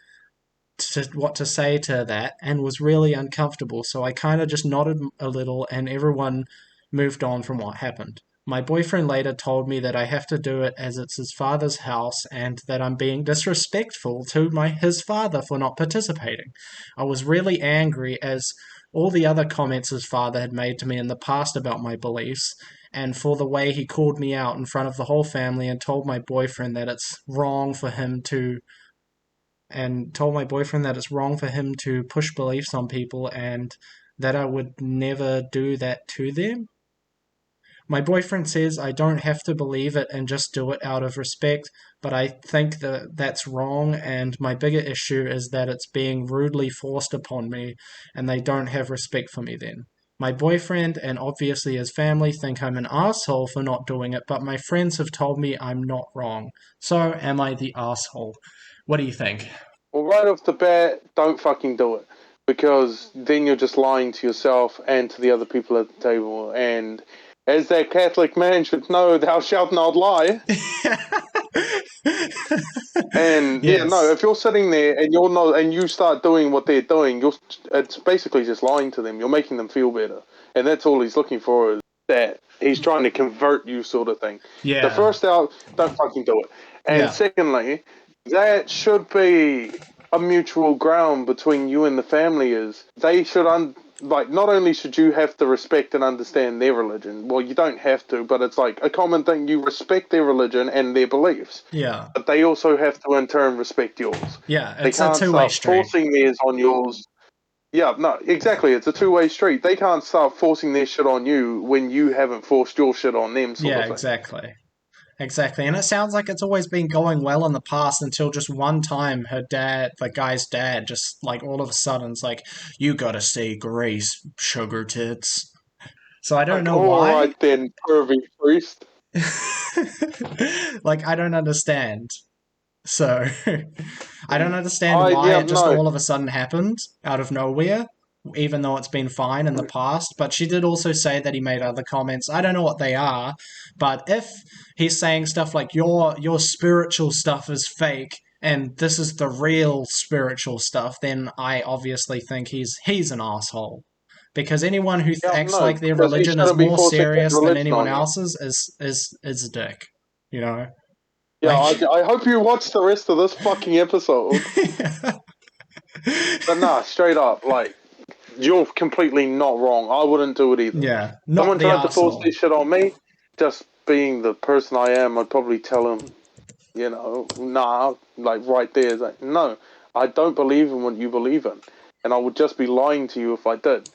to that and was really uncomfortable. So I kind of just nodded a little and everyone moved on from what happened. My boyfriend later told me that I have to do it as it's his father's house and that I'm being disrespectful to his father for not participating. I was really angry as all the other comments his father had made to me in the past about my beliefs, and for the way he called me out in front of the whole family and told my boyfriend that it's wrong for him to push beliefs on people and that I would never do that to them. My boyfriend says I don't have to believe it and just do it out of respect, but I think that that's wrong, and my bigger issue is that it's being rudely forced upon me, and they don't have respect for me then. My boyfriend and obviously his family think I'm an asshole for not doing it, but my friends have told me I'm not wrong. So, am I the asshole? What do you think? Well, right off the bat, don't fucking do it. Because then you're just lying to yourself and to the other people at the table. And as that Catholic man should know, thou shalt not lie. And yeah, no, Yes. if you're sitting there and you're not, and you start doing what they're doing, it's basically just lying to them. You're making them feel better, and that's all he's looking for, is that he's trying to convert you, sort of thing. The Yeah. first out, don't fucking do it. And Yeah. secondly, that should be a mutual ground between you and the family. Is they should like, not only should you have to respect and understand their religion, well, you don't have to, but it's like a common thing. You respect their religion and their beliefs, Yeah. but they also have to in turn respect yours. Yeah. They It's a can't two-way start street. forcing theirs on yours. Yeah, no, exactly. It's a two-way street. They can't start forcing their shit on you when you haven't forced your shit on them, sort Yeah, of thing. exactly. Exactly. And it sounds like it's always been going well in the past until just one time her dad, the guy's dad, just like all of a sudden it's like, you gotta see Grace, sugar tits. So I don't Like, know all why. right then, pervy priest. Like, I don't understand. So I don't understand I why yeah it just no. all of a sudden happened out of nowhere, even though it's been fine in the past. But she did also say that he made other comments. I don't know what they are, but if he's saying stuff like your spiritual stuff is fake and this is the real spiritual stuff, then I obviously think he's an asshole. Because anyone who Yeah, acts no, like their because he religion is shouldn't be more forcing his serious than religion anyone on you. else's is a dick. You know? Yeah, Like I hope you watch the rest of this fucking episode. But nah, straight up, like, you're completely not wrong. I wouldn't do it either. Yeah, not Someone the tried to force arsehole. this shit on me, just being the person I am, I'd probably tell him, nah, like right there, is like, no, I don't believe in what you believe in. And I would just be lying to you if I did,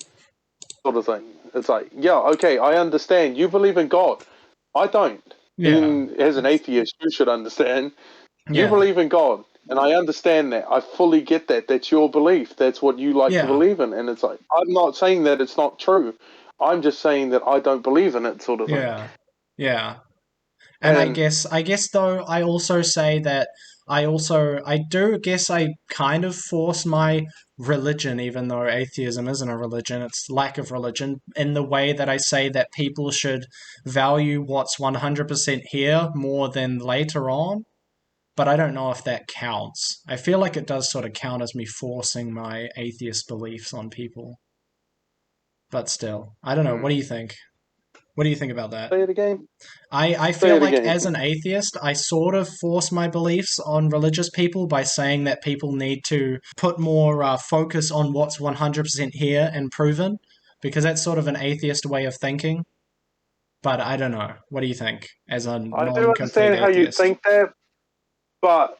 sort of thing. It's like, yeah, okay, I understand. You believe in God. I don't. Yeah, Even as an atheist, you should understand. You yeah, believe in God, and I understand that. I fully get that. That's your belief. That's what you like to yeah, believe in. And it's like, I'm not saying that it's not true. I'm just saying that I don't believe in it, sort of thing. yeah, yeah. And And I guess though, I also say that I do guess I kind of force my religion, even though atheism isn't a religion, it's lack of religion, in the way that I say that people should value what's 100% here more than later on. But I don't know if that counts. I feel like it does sort of count as me forcing my atheist beliefs on people. But still, I don't know. What do you think? What do you think about that? say it again. I Say feel it like again. as an atheist, I sort of force my beliefs on religious people by saying that people need to put more focus on what's 100% here and proven, because that's sort of an atheist way of thinking. But I don't know. What do you think as a I do non complete understand how you atheist? think that, but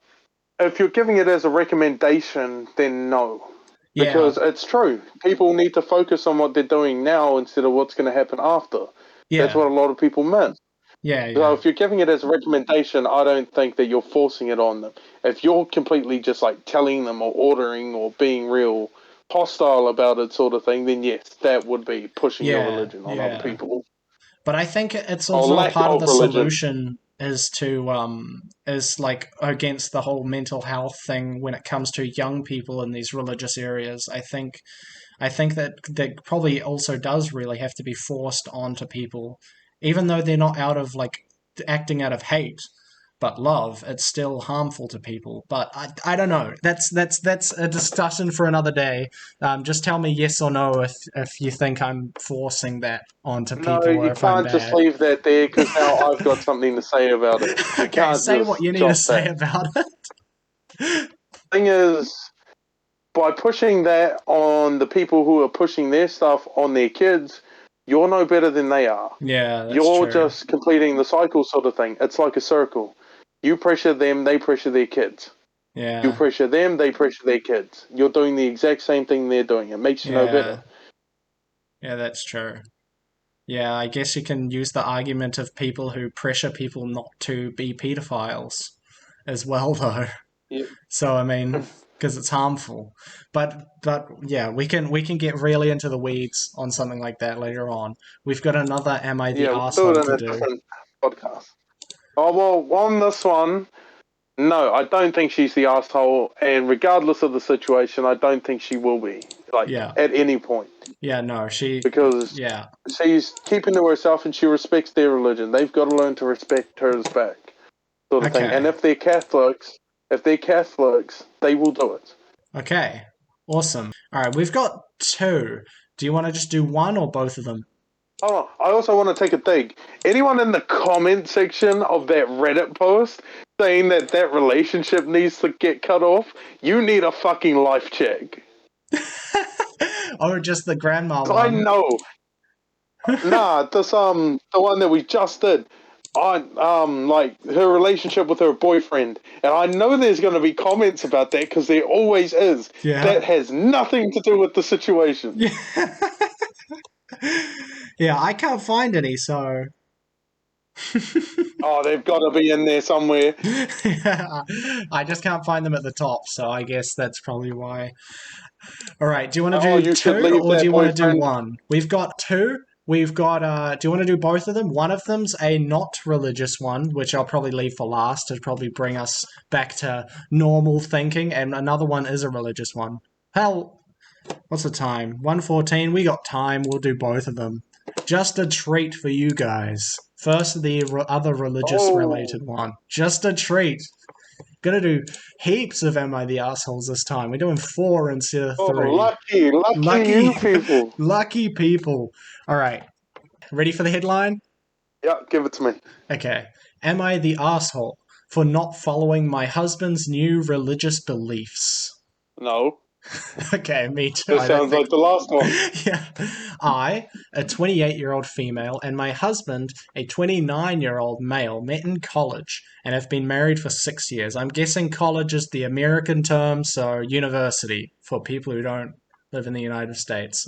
if you're giving it as a recommendation, then no. Yeah, Because it's true. People need to focus on what they're doing now instead of what's going to happen after. That's yeah, what a lot of people miss. yeah, So yeah, if you're giving it as a recommendation, I don't think that you're forcing it on them. If you're completely just like telling them or ordering or being real hostile about it sort of thing, then yes, that would be pushing your Yeah, religion on other yeah. people. But I think it's Or also a lack part of of the religion. solution is to is like against the whole mental health thing when it comes to young people in these religious areas. I think that probably also does really have to be forced onto people, even though they're not out of like acting out of hate, but love. It's still harmful to people. But I don't know. That's a discussion for another day. Just tell me yes or no if you think I'm forcing that onto No, people or you if I'm can't just bad. leave that there because now I've got something to say about it. You Okay, can't say what just you need to drop say that. about it. Thing is, by pushing that on the people who are pushing their stuff on their kids, you're no better than they are. Yeah, that's You're true. just completing the cycle sort of thing. It's like a circle. You pressure them, they pressure their kids. You Yeah, pressure them, they pressure their kids. You're doing the exact same thing they're doing. It makes you no better. yeah, yeah, that's true. Yeah, I guess you can use the argument of people who pressure people not to be pedophiles as well, though. Yeah. So I mean, because it's harmful. But yeah, we can get really into the weeds on something like that later on. We've got another "Am I the Yeah, we'll do asshole" it in to a do. different podcast. Oh, well, on this one, no, I don't think she's the asshole, and regardless of the situation, I don't think she will be, like, Yeah, at any point. yeah, no, she, Because yeah, she's keeping to herself and she respects their religion. They've got to learn to respect hers back, sort of thing. And okay, if they're Catholics, they will do it. okay, awesome. All right, we've got two. Do you want to just do one or both of them? Oh, I also want to take a dig. Anyone in the comment section of that Reddit post saying that that relationship needs to get cut off, you need a fucking life check. Oh, just the grandma I one. know. Nah, the one that we just did. Like her relationship with her boyfriend, and I know there's going to be comments about that because there always is. Yeah. That has nothing to do with the situation. Yeah. Yeah, I can't find any, so Oh, they've got to be in there somewhere. yeah, I just can't find them at the top, so I guess that's probably why. All right, do you want to Oh, do you should two leave or do that you want to do boyfriend. one? We've got two. We've got do you want to do both of them? One of them's a not religious one, which I'll probably leave for last to probably bring us back to normal thinking, and another one is a religious one. Hell, what's the time? 1:14. We got time. We'll do both of them. Just a treat for you guys. First, the other religious Oh, related one. Just a treat. Gonna do heaps of Am I the Assholes this time. We're doing four instead of oh, three. lucky Lucky, you people. lucky people. All right. Ready for the headline? Yeah, give it to me. Okay. Am I the asshole for not following my husband's new religious beliefs? No, Okay, me too. this I don't sounds think. like the last one. Yeah. I, a 28-year-old female, and my husband, a 29-year-old male, met in college and have been married for 6 years. I'm guessing college is the American term, so university for people who don't live in the United States.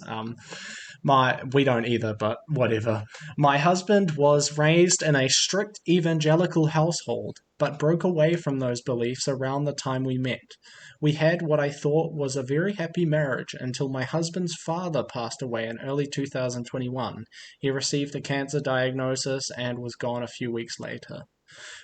We don't either, but whatever. My husband was raised in a strict evangelical household, but broke away from those beliefs around the time we met. We had what I thought was a very happy marriage until my husband's father passed away in early 2021. He received a cancer diagnosis and was gone a few weeks later.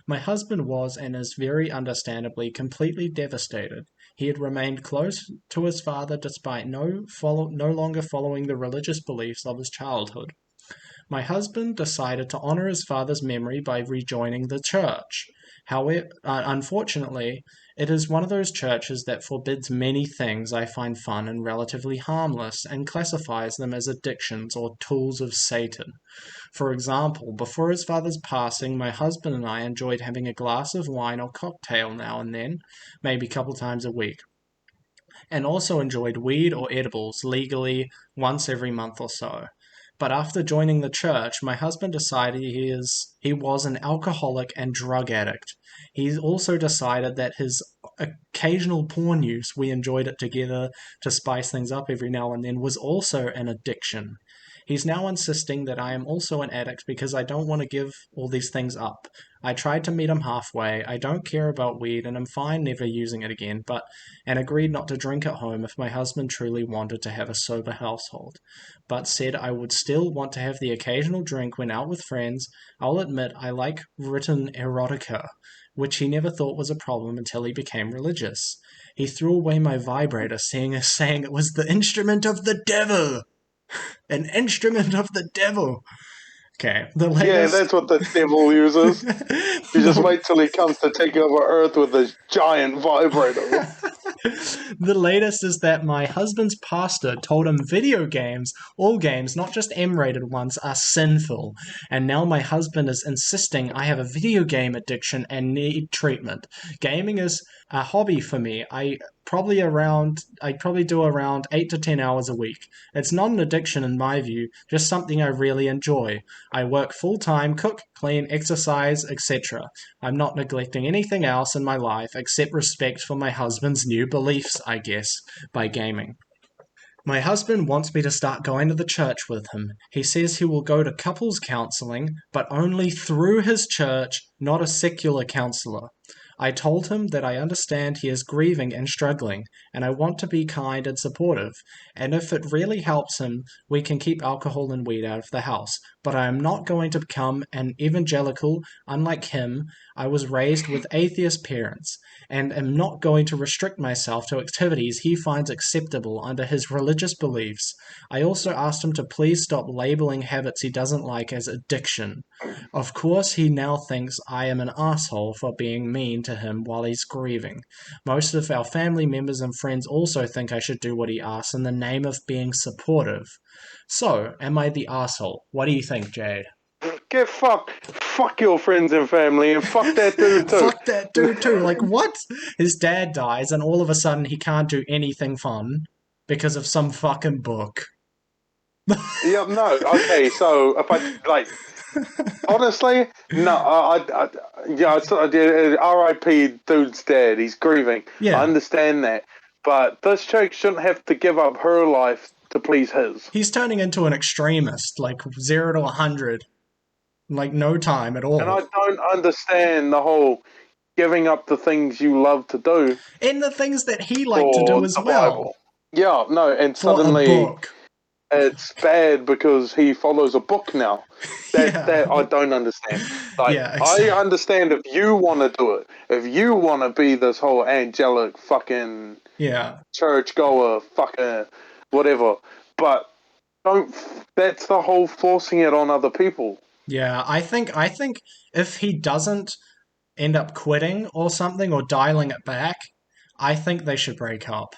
My husband was and is very understandably completely devastated. He had remained close to his father despite no longer following the religious beliefs of his childhood. My husband decided to honor his father's memory by rejoining the church. However, unfortunately, it is one of those churches that forbids many things I find fun and relatively harmless and classifies them as addictions or tools of Satan. For example, before his father's passing, my husband and I enjoyed having a glass of wine or cocktail now and then, maybe a couple times a week, and also enjoyed weed or edibles legally once every month or so. But after joining the church, my husband decided he was an alcoholic and drug addict. He also decided that his occasional porn use, we enjoyed it together to spice things up every now and then, was also an addiction. He's now insisting that I am also an addict because I don't want to give all these things up. I tried to meet him halfway. I don't care about weed and I'm fine never using it again, and agreed not to drink at home if my husband truly wanted to have a sober household, but said I would still want to have the occasional drink when out with friends. I'll admit I like written erotica, which he never thought was a problem until he became religious. He threw away my vibrator, saying it was the instrument of the devil. An instrument of the devil. Okay, the Yeah, latest. that's what the devil uses. You just the, wait till he comes to take over Earth with his giant vibrator. the latest is that my husband's pastor told him video games, all games, not just M-rated ones, are sinful. And now my husband is insisting I have a video game addiction and need treatment. Gaming is a hobby for me. I probably do around 8 to 10 hours a week. It's not an addiction in my view, just something I really enjoy. I work full-time, cook, clean, exercise, etc. I'm not neglecting anything else in my life except respect for my husband's new beliefs, I guess, by gaming. My husband wants me to start going to the church with him. He says he will go to couples counseling, but only through his church, not a secular counselor. I told him that I understand he is grieving and struggling, and I want to be kind and supportive, and if it really helps him, we can keep alcohol and weed out of the house. But I am not going to become an evangelical. Unlike him, I was raised with atheist parents, and am not going to restrict myself to activities he finds acceptable under his religious beliefs. I also asked him to please stop labeling habits he doesn't like as addiction. Of course, he now thinks I am an asshole for being mean to him while he's grieving. Most of our family members and friends also think I should do what he asks in the name of being supportive. So, am I the asshole? What do you think, Jade? Get fucked. Fuck your friends and family, and fuck that dude too. Fuck that dude too. Like, what? His dad dies, and all of a sudden he can't do anything fun because of some fucking book. Yeah, no. Okay, so if I honestly, no. R.I.P. Dude's dead. He's grieving. I Yeah. understand that, but this chick shouldn't have to give up her life to please his. He's turning into an extremist, like 0 to 100, like no time at And all. I don't understand the whole giving up the things you love to do And the things that he liked to for do as the well. Bible. Yeah, no, and For a suddenly book. it's bad because he follows a book now. That I Yeah. don't understand. Like, Yeah, I exactly. understand if you want to do it, if you want to be this whole angelic fucking Yeah. churchgoer fucking whatever, but don't. That's the whole forcing it on other people. Yeah, I think if he doesn't end up quitting or something or dialing it back, I think they should break up.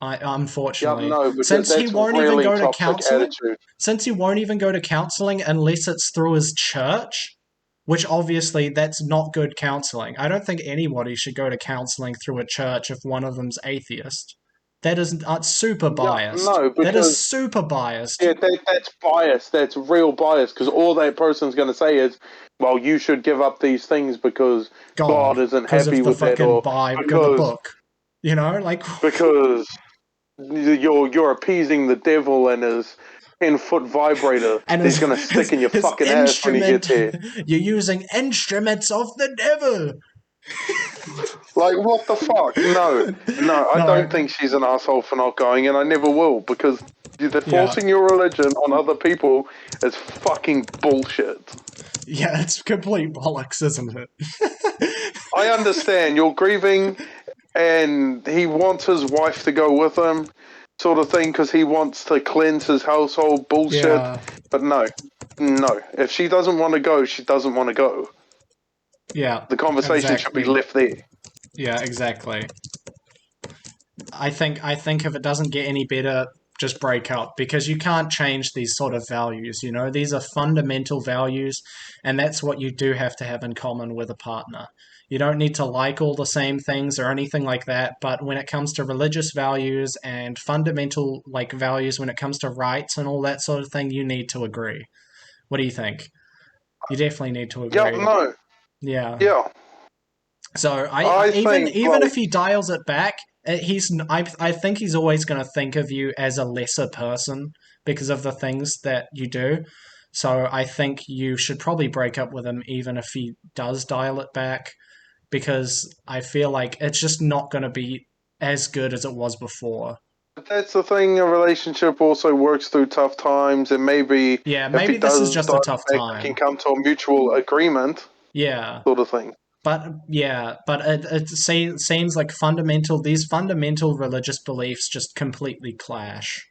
I Yeah, unfortunately, no, because since he that's won't even really go to toxic counseling, attitude. since he won't even go to counseling unless it's through his church, which obviously that's not good counseling. I don't think anybody should go to counseling through a church if one of them's atheist. That is super Yeah, biased. no, That is because super biased. yeah, that's bias. That's real bias. Because all that person's going to say is, "Well, you should give up these things because God God, isn't because happy of the with that, fucking or Bible, the because book. You know, like because you're appeasing the devil and his 10-foot vibrator and that he's going to stick in your his fucking ass when he instrument. gets here." You're using instruments of the devil. Like, what the fuck? No, no, I don't No, think she's an asshole for not going, and I never will, because the yeah, forcing your religion on other people is fucking bullshit. yeah, it's complete bollocks, isn't it? I understand you're grieving, and he wants his wife to go with him, sort of thing, because he wants to cleanse his household bullshit. Yeah, But no, no. If she doesn't want to go, she doesn't want to go. yeah, The conversation should be exactly. left there. Yeah, exactly. I think if it doesn't get any better, just break up because you can't change these sort of values. You know, these are fundamental values, and that's what you do have to have in common with a partner. You don't need to like all the same things or anything like that, but when it comes to religious values and fundamental like values, when it comes to rights and all that sort of thing, you need to agree. What do you think? You definitely need to Yeah, agree. no, Yeah. yeah. So I I even think, even like, if he dials it back, I think he's always going to think of you as a lesser person because of the things that you do. So I think you should probably break up with him even if he does dial it back, because I feel like it's just not going to be as good as it was before. But that's the thing, a relationship also works through tough times, and maybe Yeah, if he maybe this is does just a dial tough it back, we can time. come to a mutual agreement, Yeah. sort of thing. But seems like these fundamental religious beliefs just completely clash.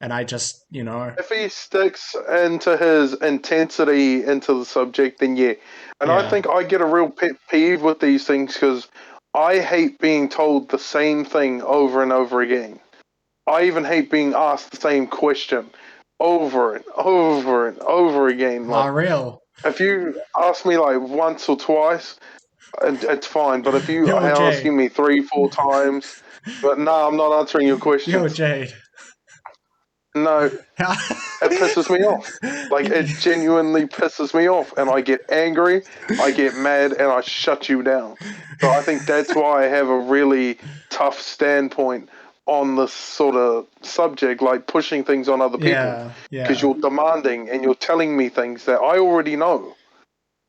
And I just, If he sticks into his intensity into the subject, then yeah. And I yeah. think I get a real pet peeve with these things because I hate being told the same thing over and over again. I even hate being asked the same question over and over and over again. Oh, Like, real. if you ask me like once or twice, it's fine. But if you Yo, are Jade. asking me 3, 4 times, but no, I'm not answering your Yo, questions. Jade. No, it pisses me off. Like, it genuinely pisses me off, and I get angry, I get mad, and I shut you down. So I think that's why I have a really tough standpoint on this sort of subject, like pushing things on other people, Yeah, because yeah. you're demanding and you're telling me things that I already know,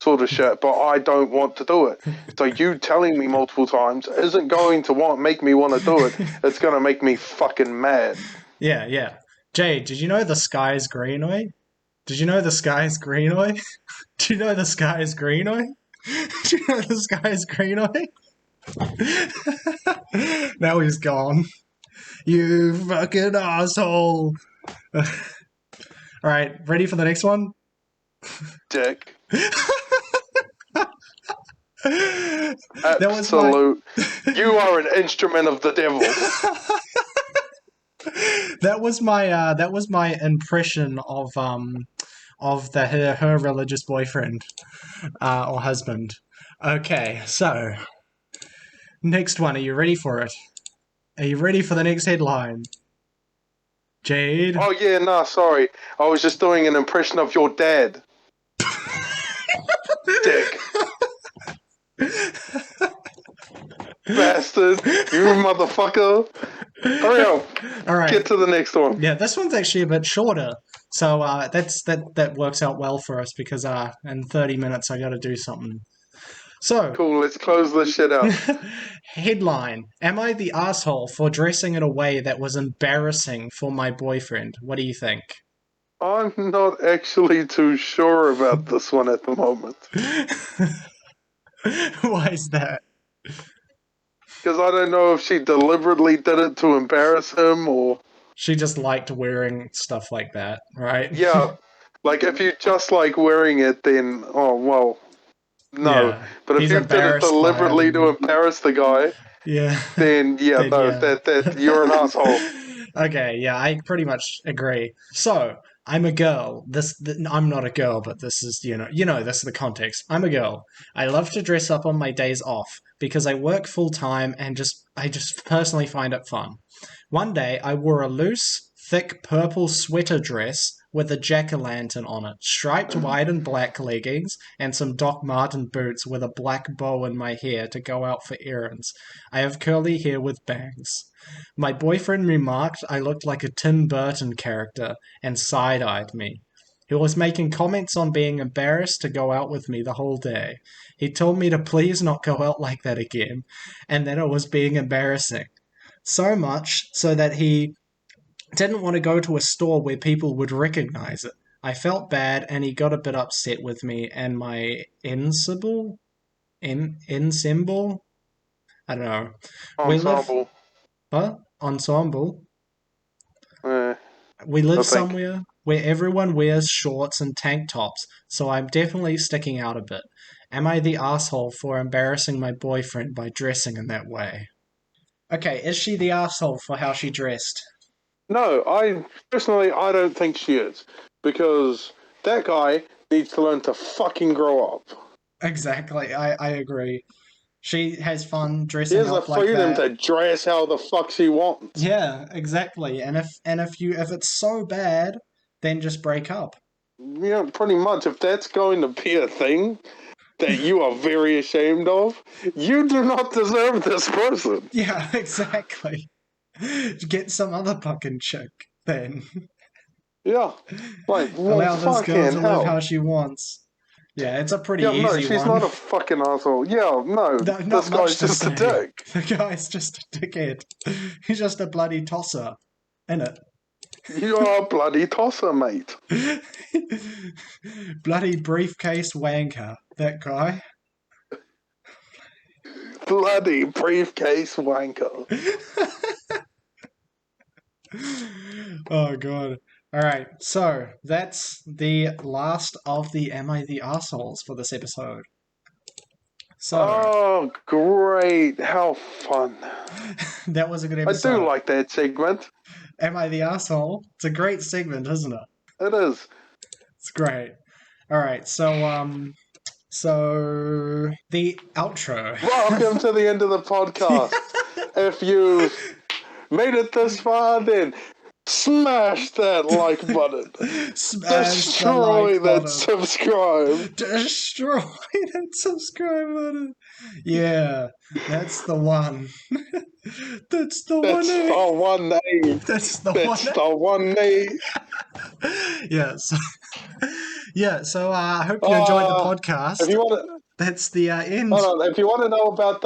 sort of shit, but I don't want to do it. So you telling me multiple times isn't going to make me want to do it. It's going to make me fucking mad. Yeah, yeah. Jade, did you know the sky is green, oi? Did you know the sky is green, oi? Do you know the sky is green, oi? Do you know the sky is green, oi? Now he's gone. You fucking asshole. Alright, ready for the next one? Dick. That was my Absolute. You are an instrument of the devil. that was my impression of her religious boyfriend or husband. Okay, so next one. Are you ready for it? Are you ready for the next headline? Jade. Oh yeah, nah, sorry. I was just doing an impression of your dad. Dick. Bastard. You motherfucker. Hurry up. All right. Get to the next one. Yeah, this one's actually a bit shorter. So that works out well for us because in 30 minutes I got to do something. So, Cool, let's close this shit out. headline: Am I the asshole for dressing in a way that was embarrassing for my boyfriend? What do you think? I'm not actually too sure about this one at the moment. Why is that? Because I don't know if she deliberately did it to embarrass him or... She just liked wearing stuff like that, right? Yeah, like if you just like wearing it, then, oh, well, no. Yeah. But if He's you did it embarrassed by deliberately to it. embarrass the guy, Yeah. then yeah, Then no, yeah. that you're an asshole. Okay, yeah, I pretty much agree. So, I'm a girl. I'm not a girl, but this is, this is the context. I'm a girl. I love to dress up on my days off because I work full time and I just personally find it fun. One day, I wore a loose, thick purple sweater dress with a jack-o'-lantern on it, striped white and black leggings, and some Doc Marten boots with a black bow in my hair to go out for errands. I have curly hair with bangs. My boyfriend remarked I looked like a Tim Burton character and side-eyed me. He was making comments on being embarrassed to go out with me the whole day. He told me to please not go out like that again, and that it was being embarrassing. So much so that he didn't want to go to a store where people would recognize it. I felt bad, and he got a bit upset with me and my ensemble. I don't know. We live, Ensemble. huh? Ensemble. Eh, We I live think. somewhere where everyone wears shorts and tank tops, so I'm definitely sticking out a bit. Am I the asshole for embarrassing my boyfriend by dressing in that way? Okay, is she the asshole for how she dressed? No, I don't think she is. Because that guy needs to learn to fucking grow up. Exactly, I agree. She has fun He dressing has the up like freedom that. to dress how the fuck she wants. Yeah, exactly. And if it's so bad, then just break up. Pretty much, if that's going to be a thing that you are very ashamed of, you do not deserve this person. Yeah, exactly. Get some other fucking chick then. Yeah. Like, well, Allow this girl fucking to live how hell. she wants. Yeah, it's a pretty Yeah, no, easy she's one. not a fucking asshole. Yeah, no, No, not this much guy's to just a say. dick. The guy's just a dickhead. He's just a bloody tosser, innit? You are a bloody tosser, mate. Bloody briefcase wanker, that guy. Bloody briefcase wanker. Oh god. Alright, so that's the last of the Am I the Assholes for this episode. So Oh, great. How fun. that was a good I do episode. like that segment. Am I the Asshole? It's a great segment, isn't it? It is. It's great. Alright, so the outro. Welcome to the end of the podcast. If you've made it this far, then smash that like button. Smash Destroy the like that button. subscribe. Destroy that subscribe button. Yeah, that's the one. That's the That's one. the one name. That's the That's one. the one name. So I hope you enjoyed the podcast. If you want to, That's the end. hold on, if you want to know about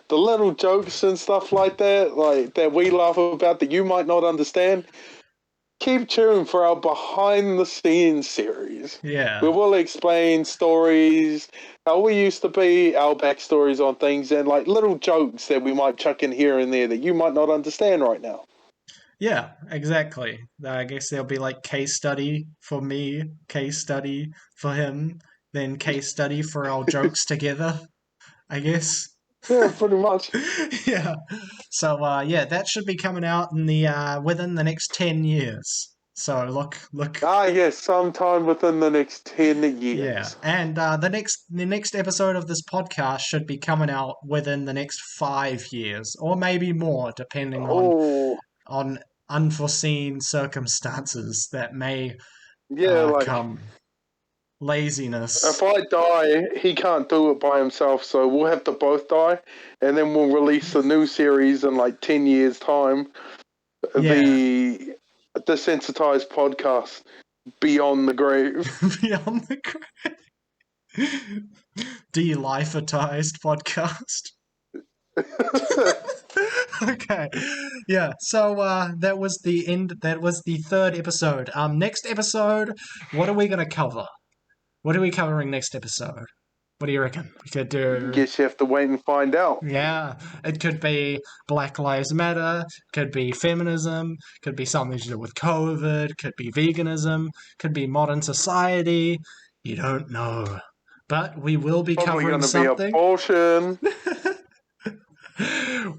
the little jokes and stuff like that we laugh about that you might not understand, keep tuned for our behind the scenes series. Yeah. We will explain stories, how we used to be, our backstories on things, and like little jokes that we might chuck in here and there that you might not understand right now. Yeah, exactly. I guess there'll be like case study for me, case study for him, then case study for our jokes together, I guess. Yeah, pretty much. Yeah. So that should be coming out in the within the next 10 years. So look. Yes, sometime within the next 10 years. Yeah, and the next episode of this podcast should be coming out within the next 5 years, or maybe more, depending on unforeseen circumstances that may like come. Laziness. if I die, he can't do it by himself, so we'll have to both die, and then we'll release a new series in like 10 years' time. Yeah. The Desensitized podcast, Beyond the Grave. Beyond the grave. De-lifetized podcast. Okay. Yeah, so that was the end. That was the third episode. Next episode, what are we going to cover? What are we covering next episode? What do you reckon? We could do... Guess you have to wait and find out. Yeah, it could be Black Lives Matter, could be feminism, could be something to do with COVID, could be veganism, could be modern society. You don't know. But we will be Probably covering going to be something. abortion.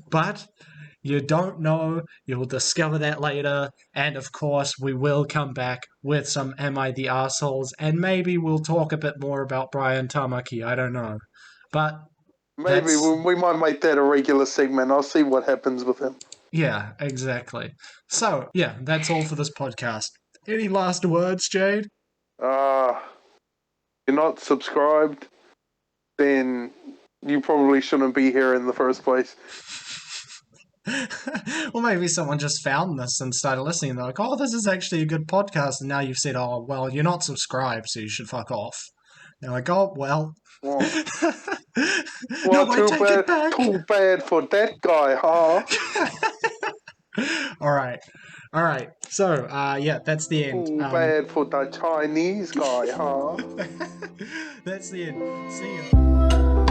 But you don't know. You'll discover that later. And of course, we will come back with some Am I the Arseholes? And maybe we'll talk a bit more about Brian Tamaki. I don't know. But maybe we might make that a regular segment. I'll see what happens with him. Yeah, exactly. So, yeah, that's all for this podcast. Any last words, Jade? If you're not subscribed, then you probably shouldn't be here in the first place. Or maybe someone just found this and started listening. They're like, oh, this is actually a good podcast. And now you've said, oh, well, you're not subscribed, so you should fuck off. They're like, oh, well. Well, No, I take it back. Too bad for that guy, huh? All right. So, that's the end. Too bad for the Chinese guy, huh? That's the end. See ya.